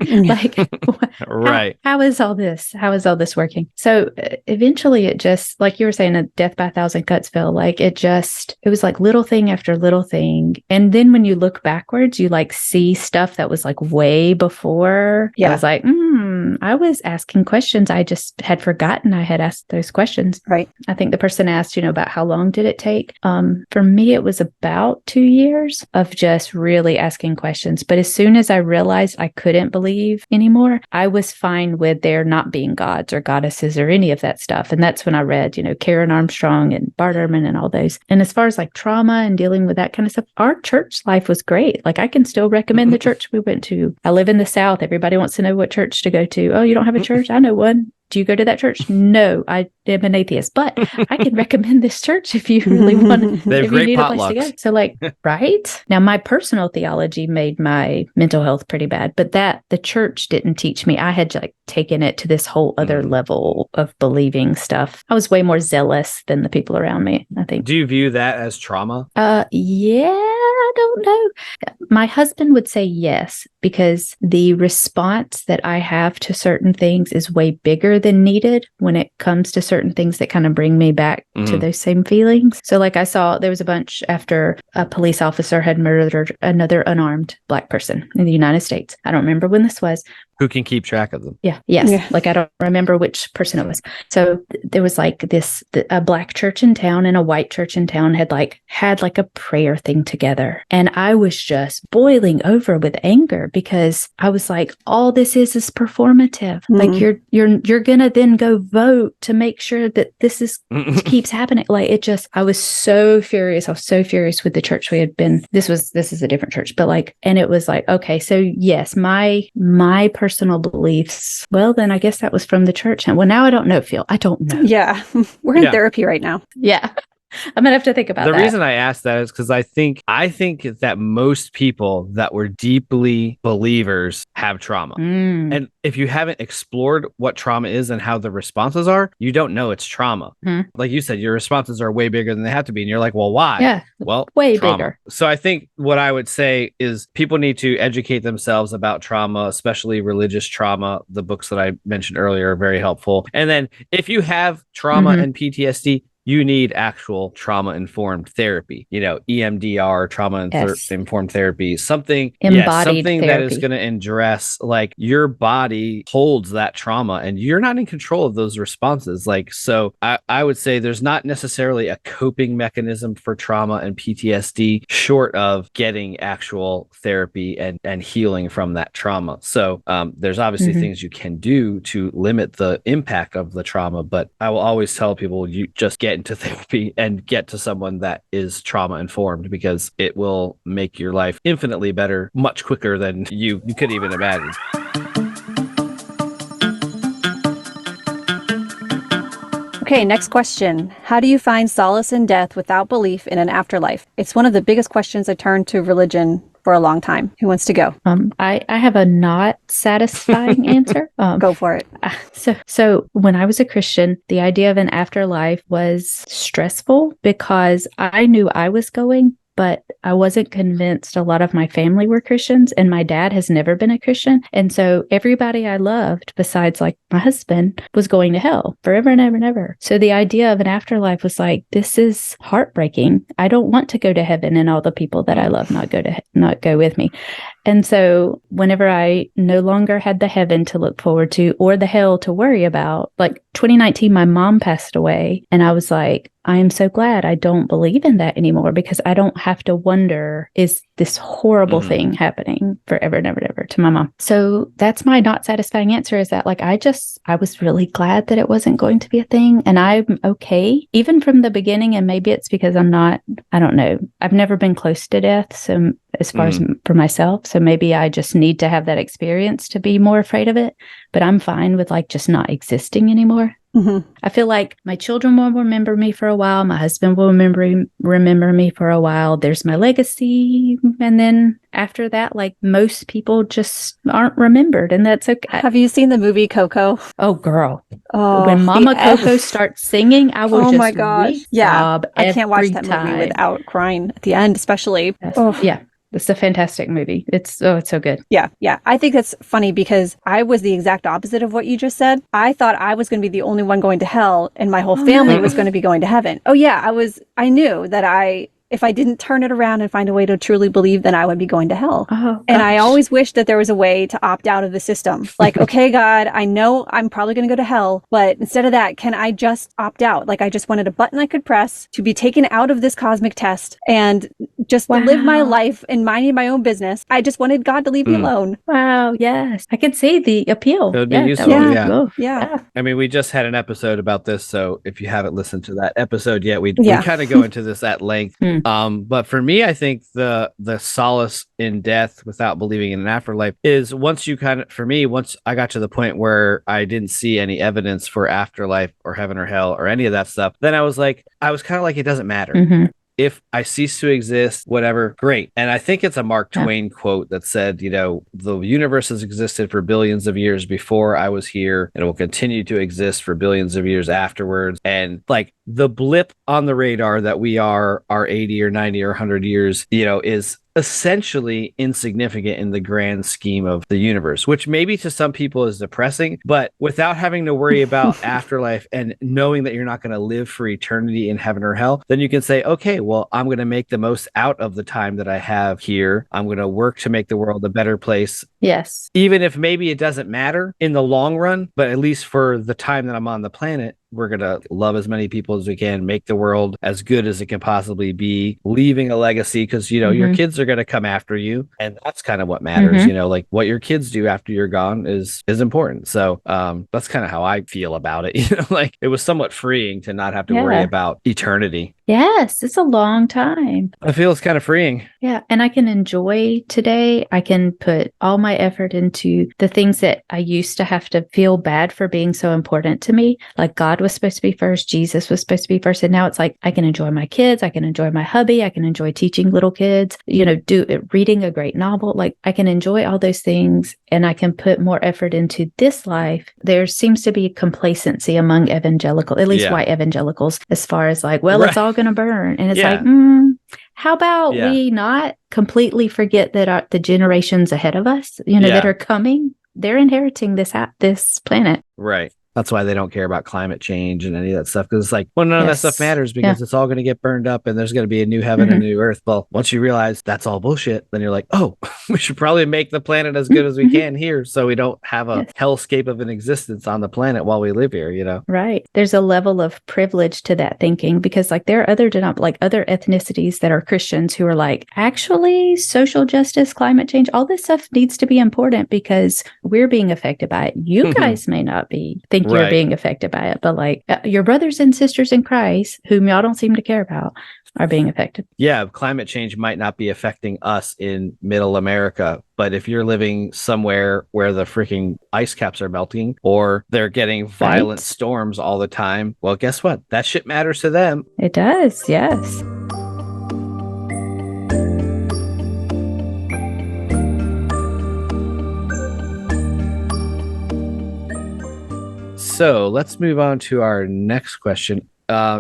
Like, right. How is all this? How is all this working? So eventually it just, like you were saying, a death by a thousand cuts, Phil, like it was like little thing after little thing. And then when you look backwards, you like see stuff that was like way before. Yeah. I was like, I was asking questions. I just had forgotten I had asked those questions. Right. I think the person asked, about how long did it take? For me, it was about 2 years of just really asking questions. But as soon as I realized I couldn't believe anymore, I was fine with there not being gods or goddesses or any of that stuff. And that's when I read, Karen Armstrong and Bart Ehrman and all those. And as far as like trauma and dealing with that kind of stuff, our church life was great. Like I can still recommend the church we went to. I live in the South. Everybody wants to know what church to go to. Oh, you don't have a church? I know one. Do you go to that church? No, I am an atheist, but I can recommend this church if you really want. They have if you great need potlucks. a place to go. So like, right? Now, my personal theology made my mental health pretty bad, but that the church didn't teach me. I had like taken it to this whole other level of believing stuff. I was way more zealous than the people around me, I think. Do you view that as trauma? Yeah, I don't know. My husband would say yes, because the response that I have to certain things is way bigger than needed when it comes to certain things that kind of bring me back to those same feelings. So like I saw there was a bunch after a police officer had murdered another unarmed Black person in the United States. I don't remember when this was. Who can keep track of them? Yeah. Yes. Yeah. Like I don't remember which person it was. So there was like a Black church in town and a white church in town had like a prayer thing together. And I was just boiling over with anger because I was like, all this is performative. Like you're gonna then go vote to make sure that this keeps happening. Like I was so furious. I was so furious with the church we had been. This is a different church, but like, and it was like, okay, so yes, my personal beliefs. Well, then I guess that was from the church. And well, now I don't know, Phil. I don't know. Yeah. We're in therapy right now. Yeah. I'm gonna have to think about that. The reason I asked that is because I think that most people that were deeply believers have trauma. And if you haven't explored what trauma is and how the responses are, you don't know it's trauma. Like you said, your responses are way bigger than they have to be. And you're like, well, why? Yeah. Well, way trauma. bigger. So I think what I would say is people need to educate themselves about trauma, especially religious trauma. The books that I mentioned earlier are very helpful. And then if you have trauma and PTSD, you need actual trauma-informed therapy, EMDR, trauma-informed therapy, something that is going to address, like, your body holds that trauma and you're not in control of those responses. Like, so I would say there's not necessarily a coping mechanism for trauma and PTSD short of getting actual therapy and healing from that trauma. So there's obviously things you can do to limit the impact of the trauma, but I will always tell people, you just get get into therapy and get to someone that is trauma informed, because it will make your life infinitely better much quicker than you could even imagine. Okay, next question. How do you find solace in death without belief in an afterlife? It's one of the biggest questions I turned to religion for a long time. Who wants to go? I have a not satisfying answer. Go for it. So when I was a Christian, the idea of an afterlife was stressful because I knew I was going, but I wasn't convinced a lot of my family were Christians, and my dad has never been a Christian. And so everybody I loved, besides like my husband, was going to hell forever and ever and ever. So the idea of an afterlife was like, this is heartbreaking. I don't want to go to heaven and all the people that I love not go with me. And so whenever I no longer had the heaven to look forward to or the hell to worry about, like 2019, my mom passed away, and I was like, I am so glad I don't believe in that anymore, because I don't have to wonder, is this horrible thing happening forever and ever and ever to my mom? So that's my not satisfying answer, is that like, I was really glad that it wasn't going to be a thing. And I'm okay, even from the beginning. And maybe it's because I don't know, I've never been close to death. So as far as for myself, so maybe I just need to have that experience to be more afraid of it. But I'm fine with like just not existing anymore. Mm-hmm. I feel like my children will remember me for a while. My husband will remember me for a while. There's my legacy. And then after that, like, most people just aren't remembered, and that's okay. Have you seen the movie Coco? Oh, girl. Oh, when Mama Coco starts singing, I will just my gosh. Yeah. I can't watch that time. movie without crying at the end, especially. Yes. Oh. Yeah. It's a fantastic movie. It's so good. Yeah. I think that's funny because I was the exact opposite of what you just said. I thought I was going to be the only one going to hell and my whole family was going to be going to heaven. Oh yeah, I knew that if I didn't turn it around and find a way to truly believe, then I would be going to hell. Oh, and I always wished that there was a way to opt out of the system. Like, okay, God, I know I'm probably going to go to hell, but instead of that, can I just opt out? Like, I just wanted a button I could press to be taken out of this cosmic test and just live my life and minding my own business. I just wanted God to leave me alone. Wow. Yes. I could see the appeal. It would be useful. Yeah. I mean, we just had an episode about this. So if you haven't listened to that episode yet, we kind of go into this at length. But for me, I think the solace in death without believing in an afterlife is once I got to the point where I didn't see any evidence for afterlife or heaven or hell or any of that stuff, then I was kind of like, it doesn't matter. Mm-hmm. If I cease to exist, whatever, great. And I think it's a Mark Twain quote that said, the universe has existed for billions of years before I was here, and it will continue to exist for billions of years afterwards. And like the blip on the radar that we are 80 or 90 or 100 years, is essentially insignificant in the grand scheme of the universe, which maybe to some people is depressing, but without having to worry about afterlife and knowing that you're not going to live for eternity in heaven or hell, then you can say, okay, well, I'm going to make the most out of the time that I have here. I'm going to work to make the world a better place. Yes. Even if maybe it doesn't matter in the long run, but at least for the time that I'm on the planet, we're going to love as many people as we can, make the world as good as it can possibly be, leaving a legacy, because, your kids are going to come after you. And that's kind of what matters, like what your kids do after you're gone is important. So that's kind of how I feel about it. Like it was somewhat freeing to not have to worry about eternity. Yes, it's a long time. I feel it's kind of freeing. Yeah. And I can enjoy today. I can put all my effort into the things that I used to have to feel bad for being so important to me. Like God was supposed to be first, Jesus was supposed to be first. And now it's like, I can enjoy my kids. I can enjoy my hubby. I can enjoy teaching little kids, reading a great novel. Like I can enjoy all those things, and I can put more effort into this life. There seems to be complacency among evangelical, at least white evangelicals, as far as like, well, it's all going to burn. And it's like, how about we not completely forget that the generations ahead of us, that are coming, they're inheriting this planet. Right. That's why they don't care about climate change and any of that stuff. Because it's like, well, none of that stuff matters because it's all going to get burned up and there's going to be a new heaven and a new earth. Well, once you realize that's all bullshit, then you're like, oh, we should probably make the planet as good as we can here so we don't have a hellscape of an existence on the planet while we live here, Right. There's a level of privilege to that thinking, because like there are other ethnicities that are Christians who are like, actually, social justice, climate change, all this stuff needs to be important because we're being affected by it. You guys may not be thinking think you're Right. being affected by it, but like your brothers and sisters in Christ, whom y'all don't seem to care about, are being affected. Yeah, climate change might not be affecting us in middle America, but if you're living somewhere where the freaking ice caps are melting or they're getting violent storms all the time, well, guess what? That shit matters to them. It does, yes. So let's move on to our next question.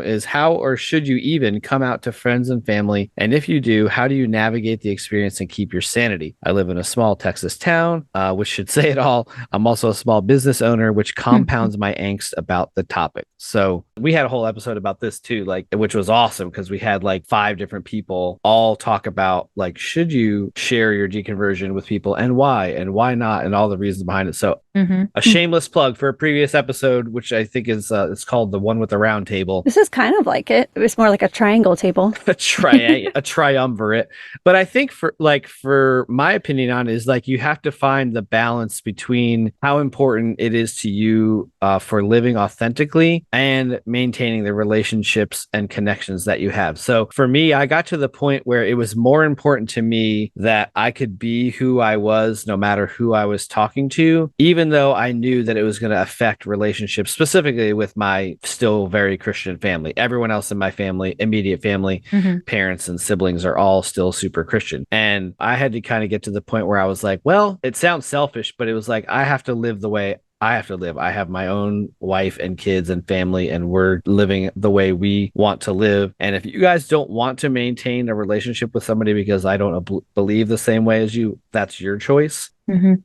Is how or should you even come out to friends and family? And if you do, how do you navigate the experience and keep your sanity? I live in a small Texas town, which should say it all. I'm also a small business owner, which compounds my angst about the topic. So we had a whole episode about this too, like, which was awesome because we had like 5 different people all talk about like, should you share your deconversion with people and why not, and all the reasons behind it. So a shameless plug for a previous episode, which I think is it's called the one with the round table. This is kind of like it. It was more like a triangle table. a triumvirate. But I think for my opinion on it is like you have to find the balance between how important it is to you for living authentically and maintaining the relationships and connections that you have. So for me, I got to the point where it was more important to me that I could be who I was no matter who I was talking to, even though I knew that it was going to affect relationships, specifically with my still very Christian family. Everyone else in my family, immediate family, parents and siblings are all still super Christian. And I had to kind of get to the point where I was like, well, it sounds selfish, but it was like, I have to live the way I have to live. I have my own wife and kids and family, and we're living the way we want to live. And if you guys don't want to maintain a relationship with somebody because I don't believe the same way as you, that's your choice.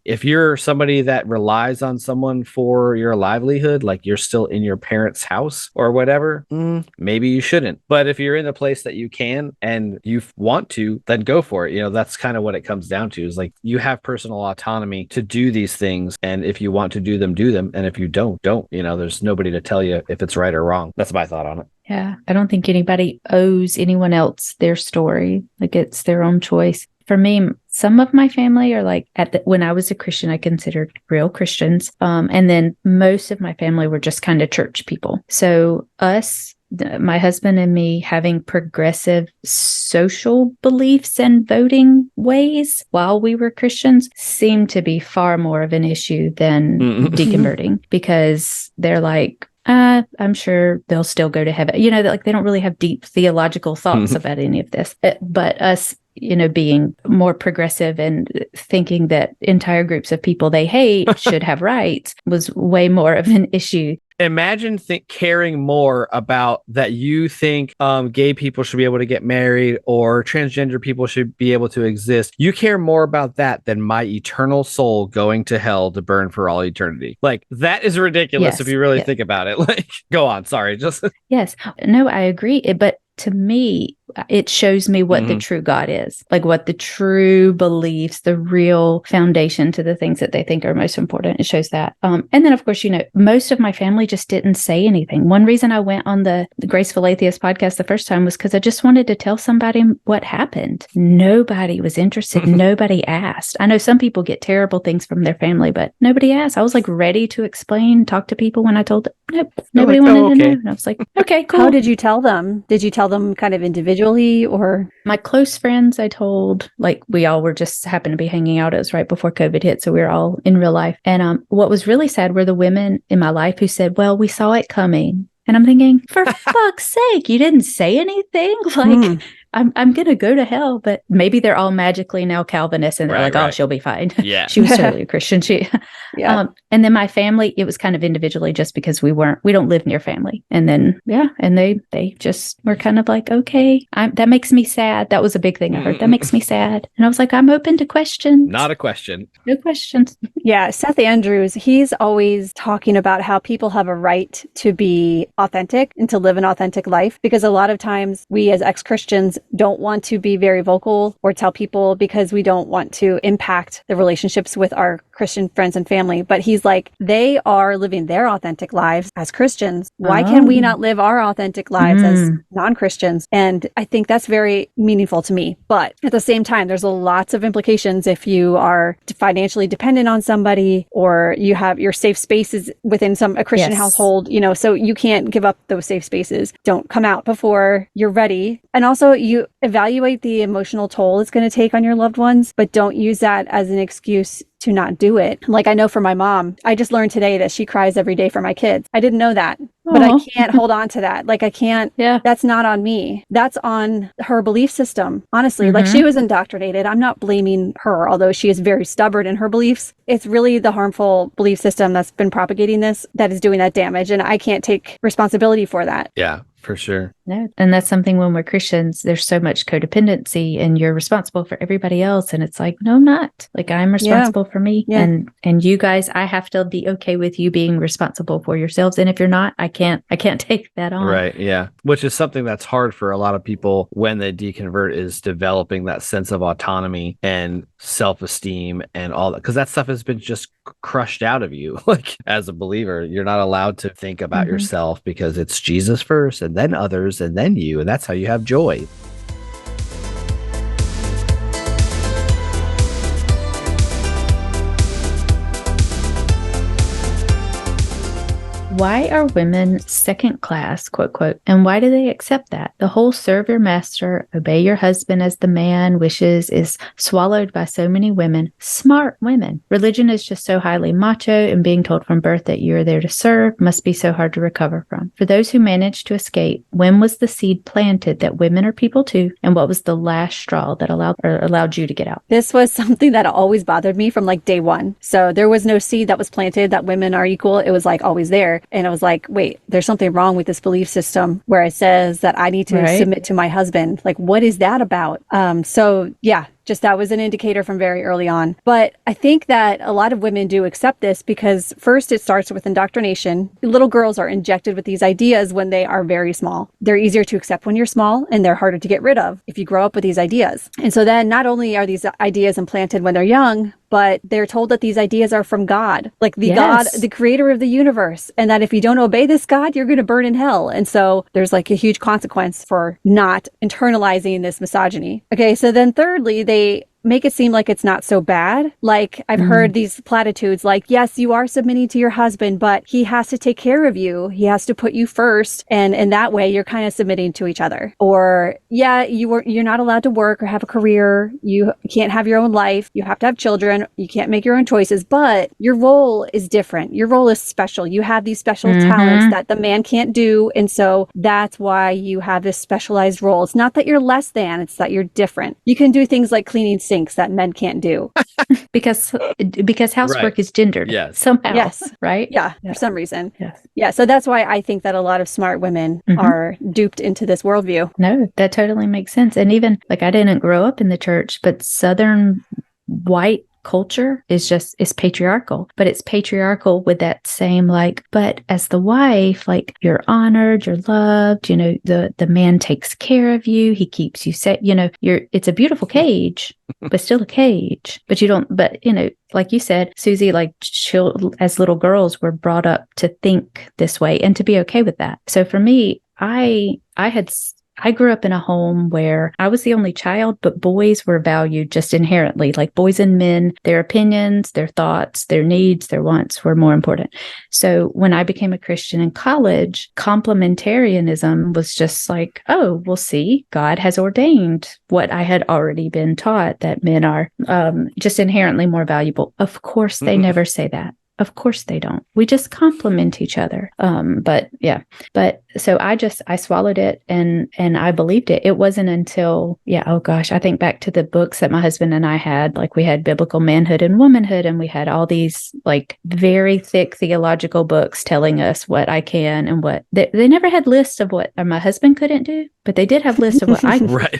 If you're somebody that relies on someone for your livelihood, like you're still in your parents' house or whatever, maybe you shouldn't. But if you're in a place that you can and you want to, then go for it. You know, that's kind of what it comes down to, is like you have personal autonomy to do these things. And if you want to do them, do them. And if you don't. You know, there's nobody to tell you if it's right or wrong. That's my thought on it. Yeah. I don't think anybody owes anyone else their story. Like it's their own choice. For me, some of my family are like when I was a Christian, I considered real Christians. And then most of my family were just kind of church people. So my husband and me having progressive social beliefs and voting ways while we were Christians seemed to be far more of an issue than deconverting, because they're like, I'm sure they'll still go to heaven. You know, like they don't really have deep theological thoughts about any of this. But us, you know, being more progressive and thinking that entire groups of people they hate should have rights was way more of an issue. Imagine caring more about that you think gay people should be able to get married or transgender people should be able to exist. You care more about that than my eternal soul going to hell to burn for all eternity. Like, that is ridiculous if you really think about it. Like, go on. Sorry. Yes. No, I agree. But to me, it shows me what the true God is, like what the true beliefs, the real foundation to the things that they think are most important. It shows that. And then, of course, you know, most of my family just didn't say anything. One reason I went on the Graceful Atheist podcast the first time was because I just wanted to tell somebody what happened. Nobody was interested. Nobody asked. I know some people get terrible things from their family, but nobody asked. I was like ready to explain, talk to people when I told them. Nope, nobody wanted to know. And I was like, okay, cool. How did you tell them? Did you tell them kind of individually, or? My close friends, I told, like, we all were just happened to be hanging out. It was right before COVID hit, so we were all in real life. And what was really sad were the women in my life who said, well, we saw it coming. And I'm thinking, for fuck's sake, you didn't say anything? Like, I'm going to go to hell, but maybe they're all magically now Calvinists and they're oh, she'll be fine. Yeah. She was totally a Christian. And then my family, it was kind of individually just because we don't live near family. And then, and they just were kind of like, okay, that makes me sad. That was a big thing I heard. That makes me sad. And I was like, I'm open to questions. Not a question. No questions. Yeah. Seth Andrews, he's always talking about how people have a right to be authentic and to live an authentic life, because a lot of times we as ex-Christians don't want to be very vocal or tell people because we don't want to impact the relationships with our Christian friends and family, but he's like, they are living their authentic lives as Christians. Why can we not live our authentic lives as non-Christians? And I think that's very meaningful to me. But at the same time, there's lots of implications if you are financially dependent on somebody, or you have your safe spaces within a Christian household, so you can't give up those safe spaces. Don't come out before you're ready. And also you evaluate the emotional toll it's going to take on your loved ones, but don't use that as an excuse to not do it. Like I know for my mom, I just learned today that she cries every day for my kids. I didn't know that, but I can't hold on to that. Like I can't, that's not on me. That's on her belief system. Honestly, like she was indoctrinated. I'm not blaming her, although she is very stubborn in her beliefs. It's really the harmful belief system that's been propagating this that is doing that damage. And I can't take responsibility for that. Yeah. For sure. No. And that's something when we're Christians, there's so much codependency and you're responsible for everybody else. And it's like, no, I'm not. Like I'm responsible for me. Yeah. And you guys, I have to be okay with you being responsible for yourselves. And if you're not, I can't take that on. Right. Yeah. Which is something that's hard for a lot of people when they deconvert, is developing that sense of autonomy and self-esteem and all that. Because that stuff has been just crushed out of you. Like as a believer, you're not allowed to think about yourself, because it's Jesus first and then others and then you. And that's how you have joy. Why are women second class, quote, quote, and why do they accept that? The whole serve your master, obey your husband as the man wishes is swallowed by so many women, smart women. Religion is just so highly macho, and being told from birth that you are there to serve must be so hard to recover from. For those who managed to escape, when was the seed planted that women are people too? And what was the last straw that allowed you to get out? This was something that always bothered me from like day one. So there was no seed that was planted that women are equal. It was like always there. And I was like, wait, there's something wrong with this belief system where it says that I need to submit to my husband. Like, what is that about? So yeah, just that was an indicator from very early on. But I think that a lot of women do accept this because first it starts with indoctrination. Little girls are injected with these ideas when they are very small. They're easier to accept when you're small, and they're harder to get rid of if you grow up with these ideas. And so then not only are these ideas implanted when they're young, but they're told that these ideas are from God, like the God, the creator of the universe, and that if you don't obey this God, you're going to burn in hell. And so there's like a huge consequence for not internalizing this misogyny. Okay, so then thirdly, they make it seem like it's not so bad. Like I've heard these platitudes like, yes, you are submitting to your husband, but he has to take care of you. He has to put you first. And in that way, you're kind of submitting to each other. Or yeah, you're not allowed to work or have a career. You can't have your own life. You have to have children. You can't make your own choices, but your role is different. Your role is special. You have these special talents that the man can't do. And so that's why you have this specialized role. It's not that you're less than, it's that you're different. You can do things like cleaning sinks that men can't do because housework is gendered somehow. Yes. Right. Yeah. For some reason. Yes. Yeah. So that's why I think that a lot of smart women are duped into this worldview. No, that totally makes sense. And even like I didn't grow up in the church, but Southern white culture is patriarchal, but it's patriarchal with that same like, but as the wife, like you're honored, you're loved, the man takes care of you, he keeps you safe, it's a beautiful cage, but still a cage. But like you said, Susie, like as little girls were brought up to think this way and to be okay with that. So for me, I grew up in a home where I was the only child, but boys were valued just inherently. Like boys and men, their opinions, their thoughts, their needs, their wants were more important. So when I became a Christian in college, complementarianism was just like, oh, we'll see, God has ordained what I had already been taught, that men are just inherently more valuable. Of course, they never say that. Of course they don't. We just complement each other. But so I swallowed it and I believed it. It wasn't until, I think back to the books that my husband and I had, like we had Biblical Manhood and Womanhood, and we had all these like very thick theological books telling us what I can and what they never had lists of what my husband couldn't do, but they did have lists of what I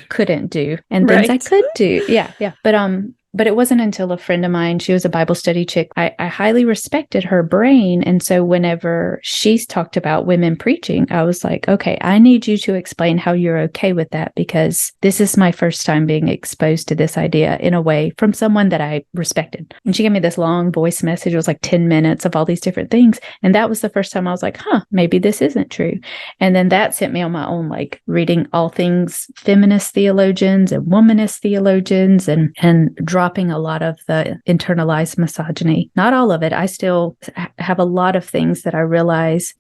couldn't do and things I could do. Yeah. But But it wasn't until a friend of mine, she was a Bible study chick. I highly respected her brain. And so whenever she's talked about women preaching, I was like, okay, I need you to explain how you're okay with that, because this is my first time being exposed to this idea in a way from someone that I respected. And she gave me this long voice message. It was like 10 minutes of all these different things. And that was the first time I was like, maybe this isn't true. And then that sent me on my own, like reading all things feminist theologians and womanist theologians and dropping a lot of the internalized misogyny. Not all of it. I still have a lot of things that I realize.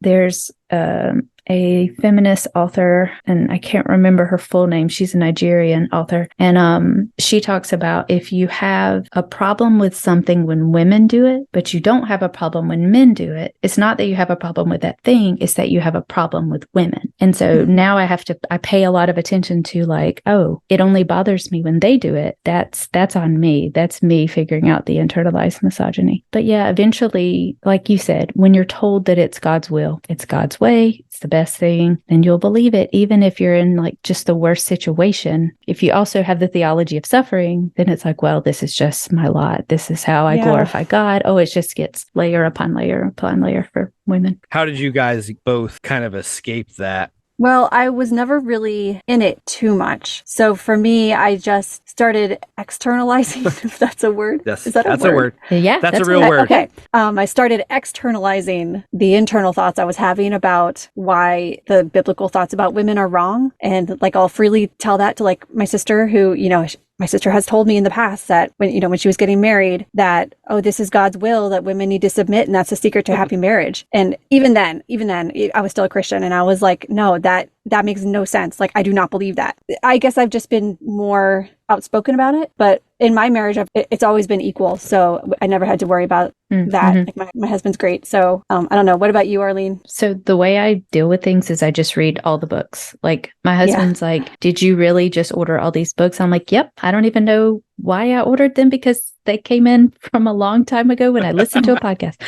There's a feminist author, and I can't remember her full name. She's a Nigerian author. And she talks about if you have a problem with something when women do it, but you don't have a problem when men do it, it's not that you have a problem with that thing, it's that you have a problem with women. And so now I pay a lot of attention to like, oh, it only bothers me when they do it. That's on me. That's me figuring out the internalized misogyny. But yeah, eventually, like you said, when you're told that it's God's will, it's God's way, it's the best thing, then you'll believe it, even if you're in like just the worst situation. If you also have the theology of suffering, then it's like, well, this is just my lot. This is how I glorify God. Oh, it just gets layer upon layer upon layer for women. How did you guys both kind of escape that? Well, I was never really in it too much. So for me, I just started externalizing, if that's a word. Yes, is that that's a word? Yeah, that's a real word. Okay. I started externalizing the internal thoughts I was having about why the biblical thoughts about women are wrong. And like, I'll freely tell that to like my sister who, my sister has told me in the past that when she was getting married that, oh, this is God's will that women need to submit. And that's the secret to a happy marriage. And even then, I was still a Christian and I was like, no, that makes no sense. Like, I do not believe that. I guess I've just been more outspoken about it, but in my marriage, it's always been equal. So I never had to worry about that. Like my husband's great. So I don't know. What about you, Arline? So the way I deal with things is I just read all the books. Like my husband's like, did you really just order all these books? I'm like, yep. I don't even know why I ordered them because they came in from a long time ago when I listened to a podcast.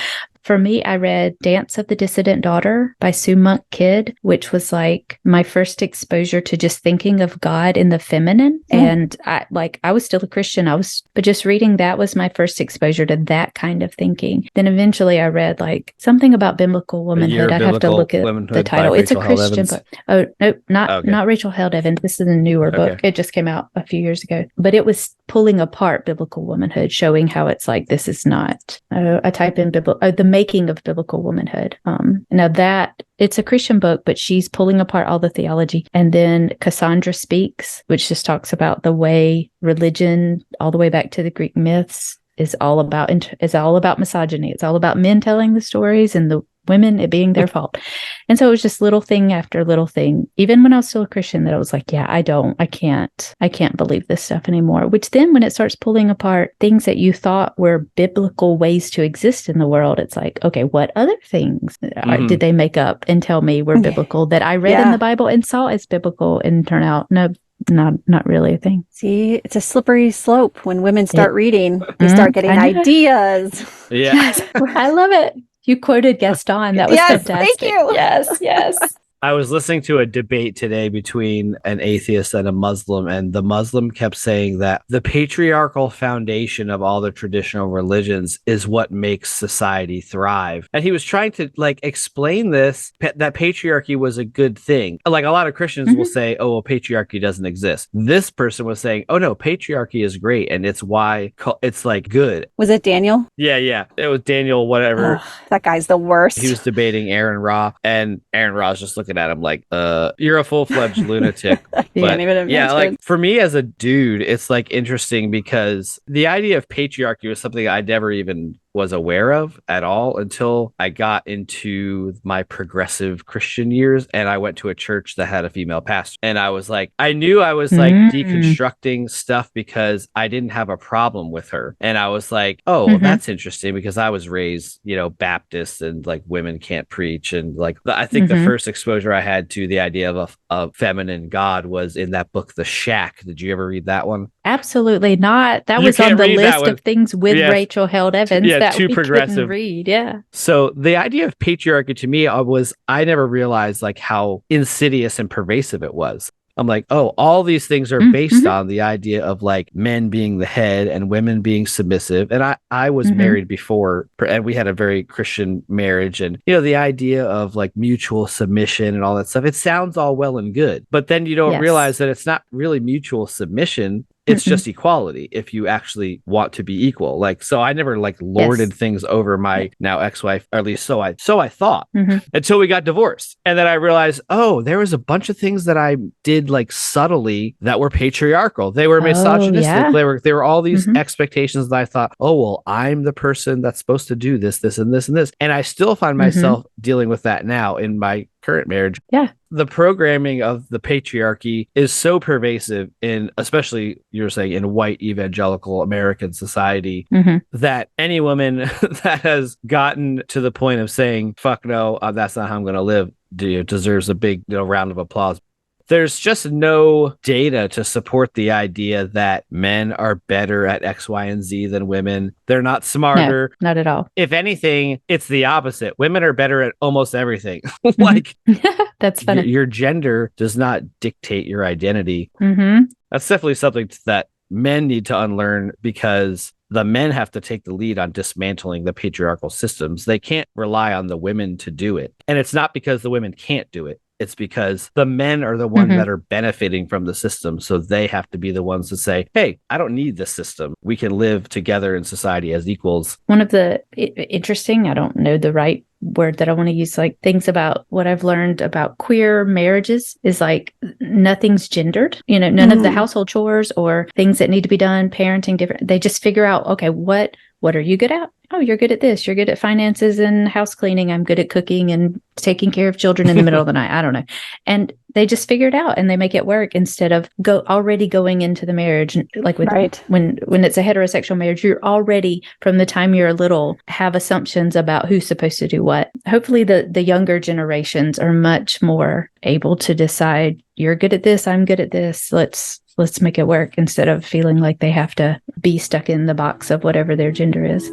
For me, I read Dance of the Dissident Daughter by Sue Monk Kidd, which was like my first exposure to just thinking of God in the feminine. And I was still a Christian. But just reading that was my first exposure to that kind of thinking. Then eventually I read like something about biblical womanhood. I'd have to look at the title. It's a Christian book. Oh, no, not Rachel Held Evans. This is a newer book. It just came out a few years ago. But it was pulling apart biblical womanhood, showing how it's like, this is not a type in the making of biblical womanhood. Now that it's a Christian book, but she's pulling apart all the theology. And then Cassandra Speaks, which just talks about the way religion, all the way back to the Greek myths, is all about misogyny. It's all about men telling the stories and the women it being their fault. And so it was just little thing after little thing, even when I was still a Christian, that I was like, yeah, I can't believe this stuff anymore. Which then when it starts pulling apart things that you thought were biblical ways to exist in the world, it's like, okay, what other things did they make up and tell me were biblical that I read in the Bible and saw as biblical and turn out, no, not really a thing. See, it's a slippery slope. When women start reading, they start getting ideas. Yeah. Yes, I love it. You quoted Gaston. That was fantastic. Thank you. Yes. I was listening to a debate today between an atheist and a Muslim, and the Muslim kept saying that the patriarchal foundation of all the traditional religions is what makes society thrive. And he was trying to explain this, that patriarchy was a good thing. Like a lot of Christians will say, oh, well, patriarchy doesn't exist. This person was saying, oh no, patriarchy is great. And it's why it's like good. Was it Daniel? Yeah. It was Daniel, whatever. That guy's the worst. He was debating Aaron Ra, and Aaron Ra's just looking at him like, you're a full-fledged lunatic. But for me as a dude, it's like interesting because the idea of patriarchy was something I never even was aware of at all until I got into my progressive Christian years and I went to a church that had a female pastor. And I was like, I knew I was like deconstructing stuff because I didn't have a problem with her. And I was like, oh, well, that's interesting because I was raised, Baptist and like women can't preach. And like, I think the first exposure I had to the idea of a feminine God was in that book, The Shack. Did you ever read that one? Absolutely not. That was on the list of things with Rachel Held Evans that too we progressive. Couldn't read. Yeah. So the idea of patriarchy to me I never realized like how insidious and pervasive it was. I'm like, oh, all these things are based on the idea of like men being the head and women being submissive. And I was married before, and we had a very Christian marriage, and the idea of like mutual submission and all that stuff, it sounds all well and good, but then you don't realize that it's not really mutual submission. It's just equality if you actually want to be equal. Like, so I never like lorded things over my now ex-wife, or at least so I thought, until we got divorced. And then I realized, oh, there was a bunch of things that I did like subtly that were patriarchal. They were misogynistic. They were all these expectations that I thought, oh, well, I'm the person that's supposed to do this, this, and this, and this. And I still find myself dealing with that now in my current marriage. Yeah. The programming of the patriarchy is so pervasive in, especially you're saying in white evangelical American society, that any woman that has gotten to the point of saying, fuck no, that's not how I'm going to live, deserves a big round of applause. There's just no data to support the idea that men are better at X, Y, and Z than women. They're not smarter. No, not at all. If anything, it's the opposite. Women are better at almost everything. Like, that's funny. Your gender does not dictate your identity. That's definitely something that men need to unlearn, because the men have to take the lead on dismantling the patriarchal systems. They can't rely on the women to do it. And it's not because the women can't do it. It's because the men are the ones that are benefiting from the system. So they have to be the ones to say, hey, I don't need this system. We can live together in society as equals. One of the interesting, I don't know the right word that I want to use, like things about what I've learned about queer marriages is like nothing's gendered, none of the household chores or things that need to be done, parenting different. They just figure out, okay, what are you good at? Oh, you're good at this. You're good at finances and house cleaning. I'm good at cooking and taking care of children in the middle of the night. I don't know. And they just figure it out and they make it work instead of already going into the marriage. Like when it's a heterosexual marriage, you're already, from the time you're little, have assumptions about who's supposed to do what. Hopefully the younger generations are much more able to decide, you're good at this, I'm good at this. Let's make it work, instead of feeling like they have to be stuck in the box of whatever their gender is.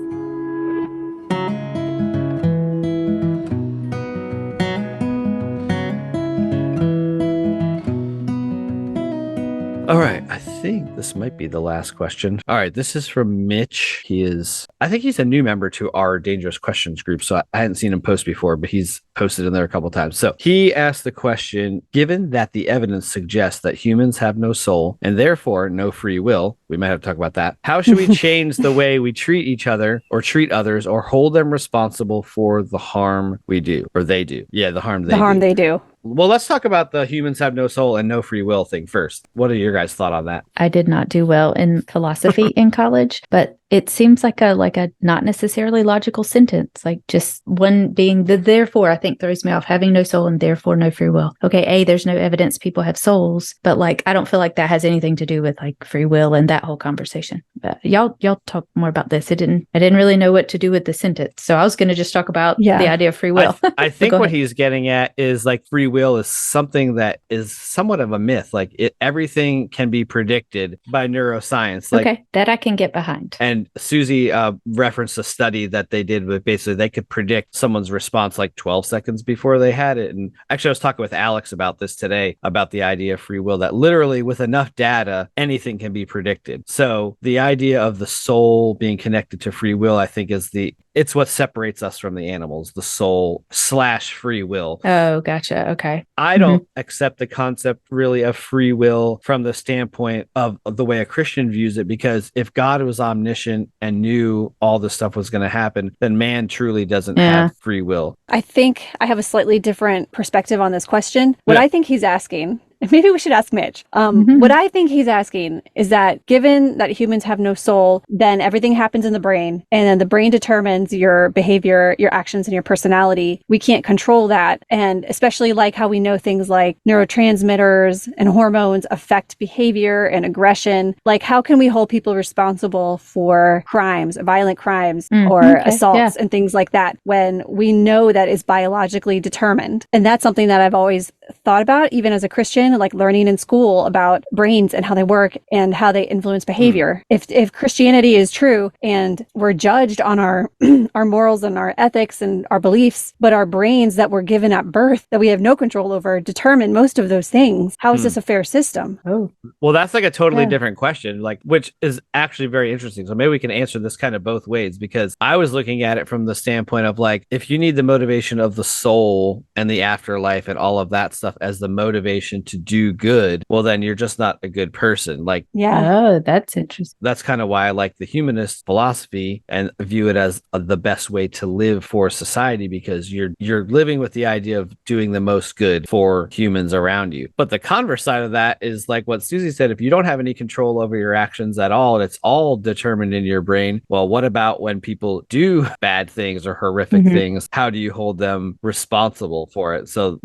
All right. I think this might be the last question. All right. This is from Mitch. I think he's a new member to our Dangerous Questions group. So I hadn't seen him post before, but he's posted in there a couple of times. So he asked the question, given that the evidence suggests that humans have no soul and therefore no free will, we might have to talk about that. How should we change the way we treat each other or treat others, or hold them responsible for the harm we do, or they do? Yeah, the harm they do. Well, let's talk about the humans have no soul and no free will thing first. What are your guys' thought on that? I did not do well in philosophy in college, but it seems like a not necessarily logical sentence. Like just one being the therefore, I think throws me off, having no soul and therefore no free will. Okay, there's no evidence people have souls, but like I don't feel like that has anything to do with like free will and that whole conversation. But y'all talk more about this. I didn't really know what to do with the sentence, so I was going to just talk about the idea of free will. I think what he's getting at is like free will is something that is somewhat of a myth. Like everything can be predicted by neuroscience. Like, okay, that I can get behind. And Susie referenced a study that they did with basically they could predict someone's response like 12 seconds before they had it. And actually, I was talking with Alex about this today, about the idea of free will, that literally with enough data, anything can be predicted. So the idea of the soul being connected to free will, I think it's what separates us from the animals, the soul / free will. Oh, gotcha. Okay. I don't accept the concept really of free will from the standpoint of the way a Christian views it, because if God was omniscient and knew all this stuff was going to happen, then man truly doesn't have free will. I think I have a slightly different perspective on this question. What I think he's asking, and maybe we should ask Mitch. What I think he's asking is that given that humans have no soul, then everything happens in the brain, and then the brain determines your behavior, your actions, and your personality. We can't control that. And especially like how we know things like neurotransmitters and hormones affect behavior and aggression. Like how can we hold people responsible for crimes, violent crimes, or assaults and things like that when we know that is biologically determined? And that's something that I've always thought about, even as a Christian, like learning in school about brains and how they work and how they influence behavior. If Christianity is true and we're judged on our our morals and our ethics and our beliefs, but our brains that were given at birth that we have no control over determine most of those things, how is this a fair system? Oh, well, that's like a totally different question, like, which is actually very interesting. So maybe we can answer this kind of both ways, because I was looking at it from the standpoint of like, if you need the motivation of the soul and the afterlife and all of that stuff as the motivation to do good, well, then you're just not a good person. Like, oh, that's interesting. That's kind of why I like the humanist philosophy and view it as the best way to live for society, because you're living with the idea of doing the most good for humans around you. But the converse side of that is like what Susie said, if you don't have any control over your actions at all, and it's all determined in your brain, well, what about when people do bad things or horrific things? How do you hold them responsible for it? So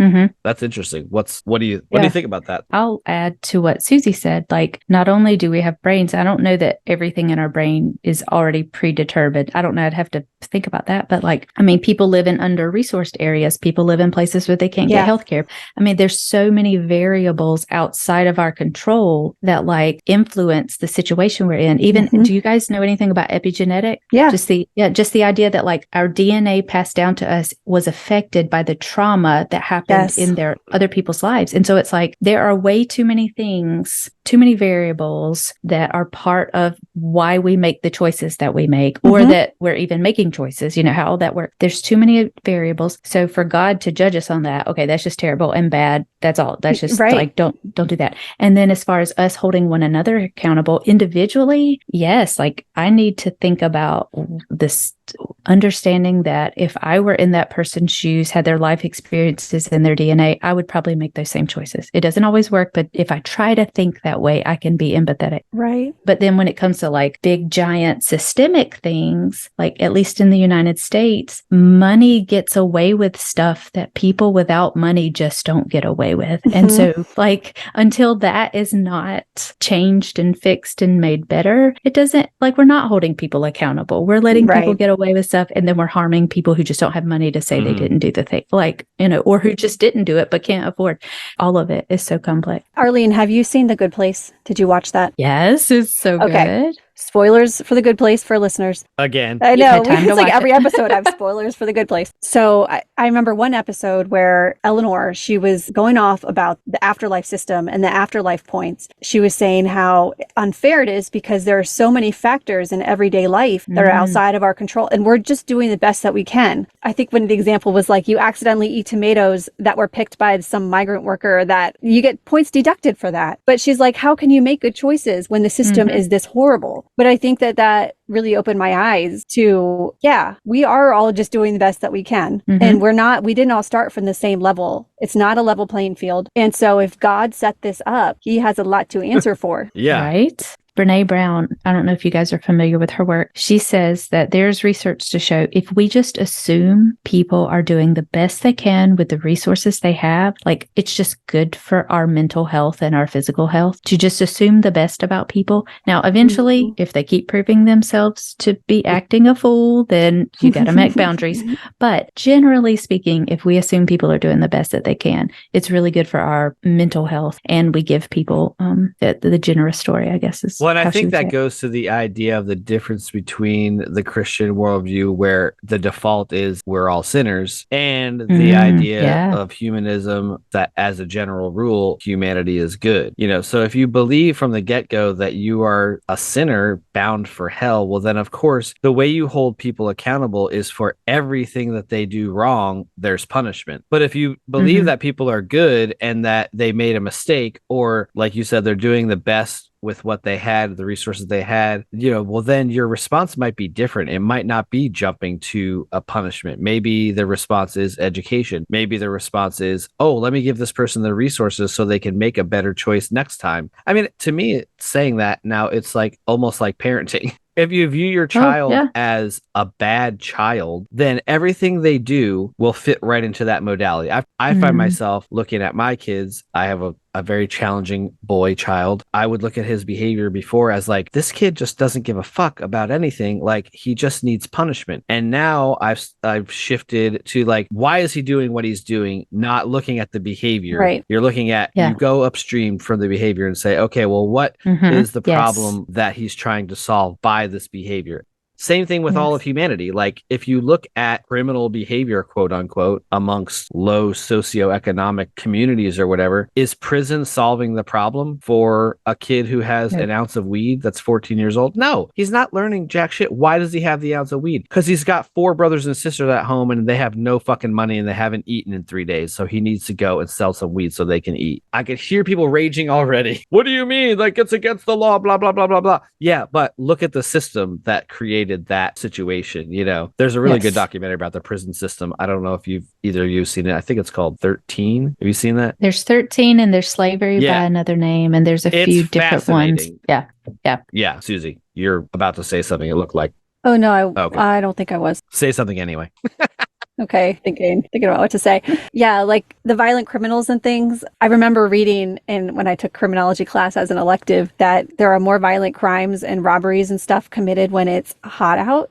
that's interesting. What do you think about that? I'll add to what Susie said. Like, not only do we have brains, I don't know that everything in our brain is already predetermined. I don't know. I'd have to think about that. But like, I mean, people live in under-resourced areas. People live in places where they can't get healthcare. I mean, there's so many variables outside of our control that like influence the situation we're in. Even, do you guys know anything about epigenetic? Yeah. Just the idea that like our DNA passed down to us was affected by the trauma that happened in their other people's lives. And so it's like, there are way too many things, too many variables that are part of why we make the choices that we make, or that we're even making choices, you know, how all that works. There's too many variables. So for God to judge us on that, okay, that's just terrible and bad. That's all. That's just like, don't do that. And then as far as us holding one another accountable individually, yes, like I need to think about this, understanding that if I were in that person's shoes, had their life experiences in their DNA, I would probably make those same choices. It doesn't always work, but if I try to think that way, I can be empathetic. Right. But then when it comes to like big, giant systemic things, like at least in the United States, money gets away with stuff that people without money just don't get away with. And so like, until that is not changed and fixed and made better, it doesn't, like, we're not holding people accountable. We're letting people get away with stuff, and then we're harming people who just don't have money to say they didn't do the thing, like, you know, or who just didn't do it but can't afford. All of it is so complex. Arline, have you seen The Good Place? Did you watch that? Yes, it's so good. Spoilers for The Good Place for listeners. Again. I know. It's like every episode I have spoilers for The Good Place. So I remember one episode where Eleanor, she was going off about the afterlife system and the afterlife points. She was saying how unfair it is because there are so many factors in everyday life that are outside of our control. And we're just doing the best that we can. I think when the example was like, you accidentally eat tomatoes that were picked by some migrant worker, that you get points deducted for that. But she's like, how can you make good choices when the system is this horrible? But I think that really opened my eyes to, we are all just doing the best that we can. And we didn't all start from the same level. It's not a level playing field. And so if God set this up, he has a lot to answer for. Right? Brene Brown, I don't know if you guys are familiar with her work. She says that there's research to show if we just assume people are doing the best they can with the resources they have, like it's just good for our mental health and our physical health to just assume the best about people. Now, eventually, if they keep proving themselves to be acting a fool, then you got to make boundaries. But generally speaking, if we assume people are doing the best that they can, it's really good for our mental health. And we give people the generous story, I guess is. Well, and I think that goes to the idea of the difference between the Christian worldview, where the default is we're all sinners, and the idea of humanism that as a general rule, humanity is good. You know, so if you believe from the get-go that you are a sinner bound for hell, well, then of course, the way you hold people accountable is for everything that they do wrong, there's punishment. But if you believe that people are good and that they made a mistake, or like you said, they're doing the best with what they had, the resources they had, you know, well, then your response might be different. It might not be jumping to a punishment. Maybe the response is education. Maybe the response is, oh, let me give this person the resources so they can make a better choice next time. I mean, to me, saying that now, it's like almost like parenting. If you view your child as a bad child, then everything they do will fit right into that modality. I find myself looking at my kids. I have a a very challenging boy child, I would look at his behavior before as like, this kid just doesn't give a fuck about anything. Like, he just needs punishment. And now I've shifted to like, why is he doing what he's doing? Not looking at the behavior. Right. You're looking at, you go upstream from the behavior and say, okay, well, what is the problem that he's trying to solve by this behavior? Same thing with all of humanity. Like, if you look at criminal behavior, quote unquote, amongst low socioeconomic communities or whatever, is prison solving the problem for a kid who has an ounce of weed that's 14 years old? No, he's not learning jack shit. Why does he have the ounce of weed? Because he's got 4 brothers and sisters at home and they have no fucking money and they haven't eaten in 3 days. So he needs to go and sell some weed so they can eat. I could hear people raging already. What do you mean? Like, it's against the law, blah, blah, blah, blah, blah. Yeah, but look at the system that created that situation. You know, there's a really good documentary about the prison system. I don't know if either of you seen it. I think it's called 13. Have you seen that? There's 13 and there's Slavery by another name, and there's a few different ones. Yeah. Susie, you're about to say something. It looked like. Oh no, I don't think I was. Say something anyway. Okay, thinking about what to say. Yeah, like the violent criminals and things. I remember reading when I took criminology class as an elective that there are more violent crimes and robberies and stuff committed when it's hot out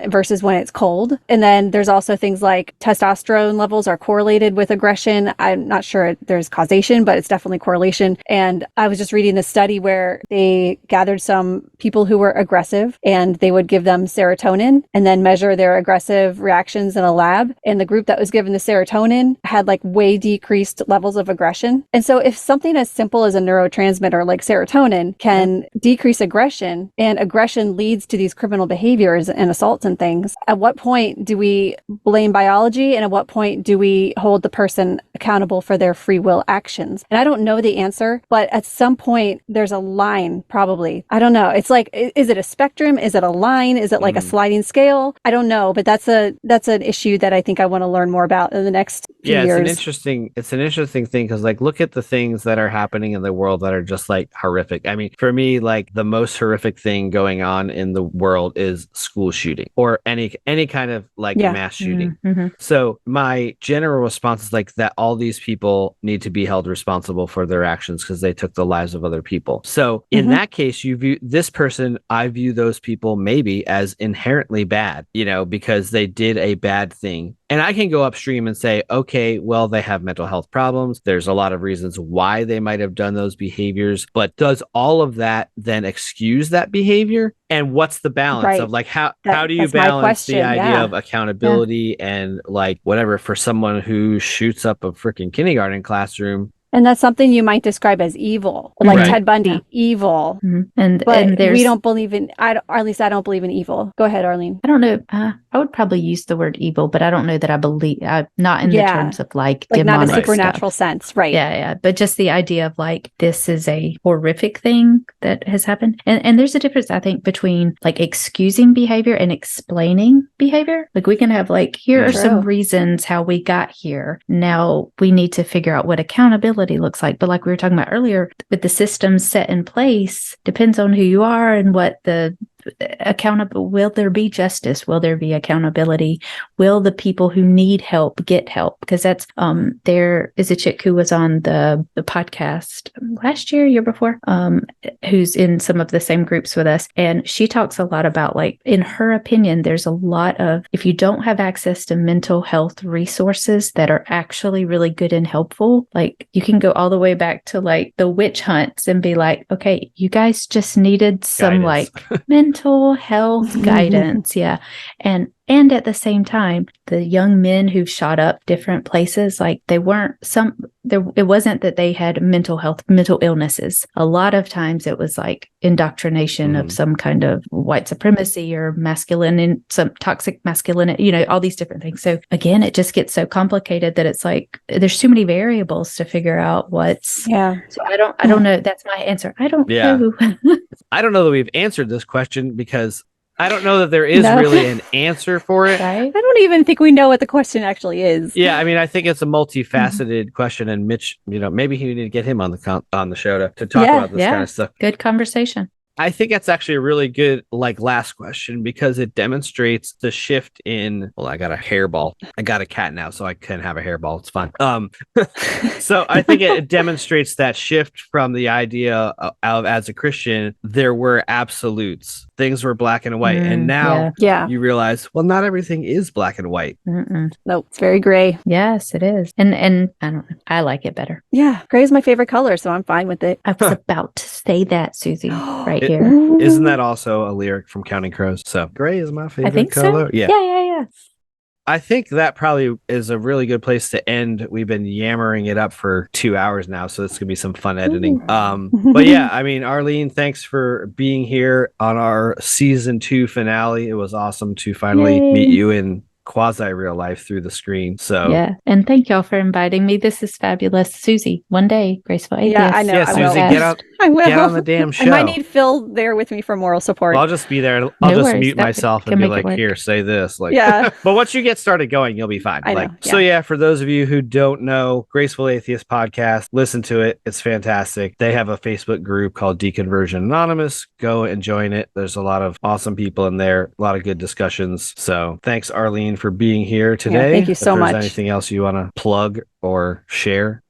versus when it's cold. And then there's also things like testosterone levels are correlated with aggression. I'm not sure there's causation, but it's definitely correlation. And I was just reading this study where they gathered some people who were aggressive and they would give them serotonin and then measure their aggressive reactions in a lab. And the group that was given the serotonin had like way decreased levels of aggression. And so if something as simple as a neurotransmitter like serotonin can decrease aggression, and aggression leads to these criminal behaviors and assaults and things, at what point do we blame biology? And at what point do we hold the person accountable for their free will actions? And I don't know the answer, but at some point there's a line, probably. I don't know. It's like, is it a spectrum? Is it a line? Is it like a sliding scale? I don't know, but that's an issue that I think I want to learn more about in the next few years. It's an interesting thing because, like, look at the things that are happening in the world that are just like horrific. I mean, for me, like the most horrific thing going on in the world is school shooting or any kind of like mass shooting. So my general response is like that all these people need to be held responsible for their actions because they took the lives of other people. So in that case, you view this person, I view those people maybe as inherently bad, you know, because they did a bad thing. And I can go upstream and say, okay, well, they have mental health problems. There's a lot of reasons why they might have done those behaviors. But does all of that then excuse that behavior? And what's the balance of like, how do you balance the idea of accountability and like whatever for someone who shoots up a freaking kindergarten classroom? And that's something you might describe as evil, like Ted Bundy, evil. And we don't believe in, or at least I don't believe in evil. Go ahead, Arline. I don't know. I would probably use the word evil, but I don't know that I believe, not in the terms of like demonic not a supernatural stuff. sense, right? Yeah. But just the idea of like, this is a horrific thing that has happened. And there's a difference, I think, between like excusing behavior and explaining behavior. Like we can have like, here are some reasons how we got here. Now we need to figure out what accountability looks like. But like we were talking about earlier, with the systems set in place, depends on who you are and what the accountable. Will there be justice? Will there be accountability? Will the people who need help get help? Because that's there is a chick who was on the podcast last year before, who's in some of the same groups with us, and she talks a lot about like, in her opinion, there's a lot of, if you don't have access to mental health resources that are actually really good and helpful, like you can go all the way back to like the witch hunts and be like, okay, you guys just needed some like mental health guidance. And at the same time, the young men who shot up different places, like it wasn't that they had mental illnesses. A lot of times it was like indoctrination of some kind of white supremacy or masculine and some toxic masculinity, you know, all these different things. So again, it just gets so complicated that it's like, there's too many variables to figure out what's. So I don't know. That's my answer. I don't know. I don't know that we've answered this question because I don't know that there is really an answer for it. Right? I don't even think we know what the question actually is. Yeah, I mean, I think it's a multifaceted question, and Mitch, you know, maybe you need to get him on the show to talk about this kind of stuff. Good conversation. I think that's actually a really good last question because it demonstrates the shift in. Well, I got a hairball. I got a cat now, so I can have a hairball. It's fine. So I think it demonstrates that shift from the idea of as a Christian there were absolutes. Things were black and white, and now you realize, well, not everything is black and white. Nope, it's very gray. Yes, it is, and I don't know. I like it better. Yeah, gray is my favorite color, so I'm fine with it. I was about to say that, Susie, right here. Isn't that also a lyric from Counting Crows? So gray is my favorite I think color. So. Yeah. I think that probably is a really good place to end. We've been yammering it up for 2 hours now, so this could be some fun editing. But yeah, I mean, Arline, thanks for being here on our season 2 finale. It was awesome to finally meet you in quasi real life through the screen. So yeah, and thank y'all for inviting me. This is fabulous. Susie, one day, Graceful Atheist. Yeah, I know. Yeah, Susie, get on the damn show. I might need Phil there with me for moral support. Well, I'll just be there. I'll just mute myself and be like, here, say this. Yeah. But once you get started going, you'll be fine. I know, So yeah, for those of you who don't know, Graceful Atheist Podcast, listen to it. It's fantastic. They have a Facebook group called Deconversion Anonymous. Go and join it. There's a lot of awesome people in there, a lot of good discussions. So thanks, Arline, for being here today. Yeah, thank you so much. Anything else you want to plug or share?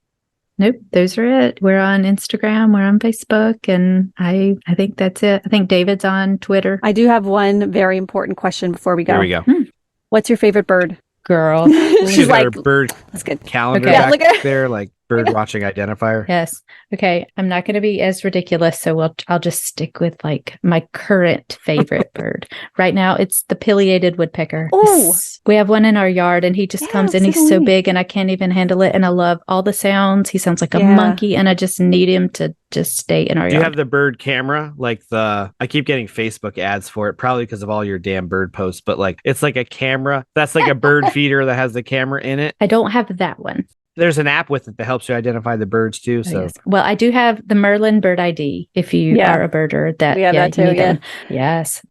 Nope, those are it. We're on Instagram, we're on Facebook, and I think that's it. I think David's on Twitter. I do have one very important question before we go. Here we go. What's your favorite bird? Girl. She's like, a bird that's good. calendar Okay. back Look at there, like bird watching identifier. Yes. Okay. I'm not going to be as ridiculous, so I'll just stick with my current favorite bird. Right now, it's the pileated woodpecker. Oh, we have one in our yard, and he just comes in. He's so big, and I can't even handle it. And I love all the sounds. He sounds like a monkey, and I just need him to just stay in our yard. Do you have the bird camera? I keep getting Facebook ads for it, probably because of all your damn bird posts. But it's like a camera that's like a bird feeder that has the camera in it. I don't have that one. There's an app with it that helps you identify the birds too. So, yes. Well, I do have the Merlin Bird ID. If you are a birder, we have that too. Yeah. Yes.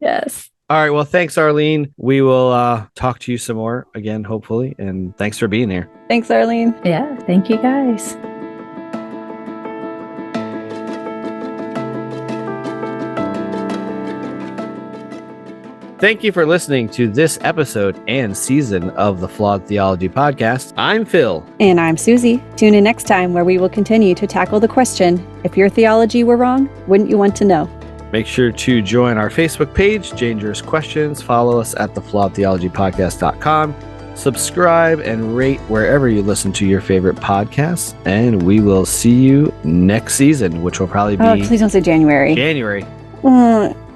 All right. Well, thanks, Arline. We will talk to you some more again, hopefully. And thanks for being here. Thanks, Arline. Yeah. Thank you, guys. Thank you for listening to this episode and season of the Flawed Theology Podcast. I'm Phil. And I'm Susie. Tune in next time where we will continue to tackle the question, if your theology were wrong, wouldn't you want to know? Make sure to join our Facebook page, Dangerous Questions. Follow us at theflawedtheologypodcast.com. Subscribe and rate wherever you listen to your favorite podcasts. And we will see you next season, which will probably be... Oh, please don't say January. January.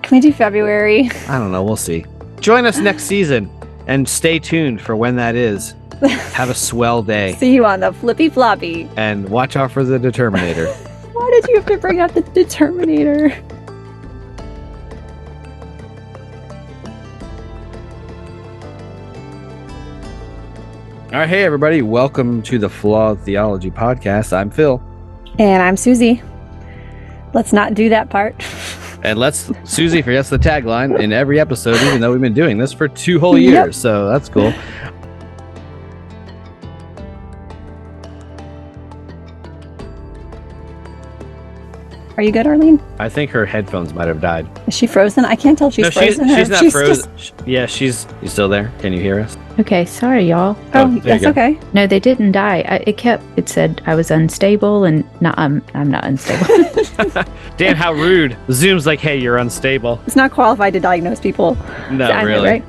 Can we do February? I don't know. We'll see. Join us next season and stay tuned for when that is. Have a swell day. See you on the flippy floppy. And watch out for the Determinator. Why did you have to bring up the Determinator? All right. Hey, everybody. Welcome to the Flawed Theology Podcast. I'm Phil. And I'm Susie. Let's not do that part. And Susie forgets the tagline in every episode, even though we've been doing this for 2 whole years. Yep. So that's cool. Are you good, Arline? I think her headphones might have died. Is she frozen? I can't tell if she's frozen. She's not frozen. Yeah, you still there? Can you hear us? Okay, sorry, y'all. Oh, that's okay. No, they didn't die. It said I was unstable, and no, I'm not unstable. Dan, how rude. Zoom's like, hey, you're unstable. It's not qualified to diagnose people. No, I know, really. right?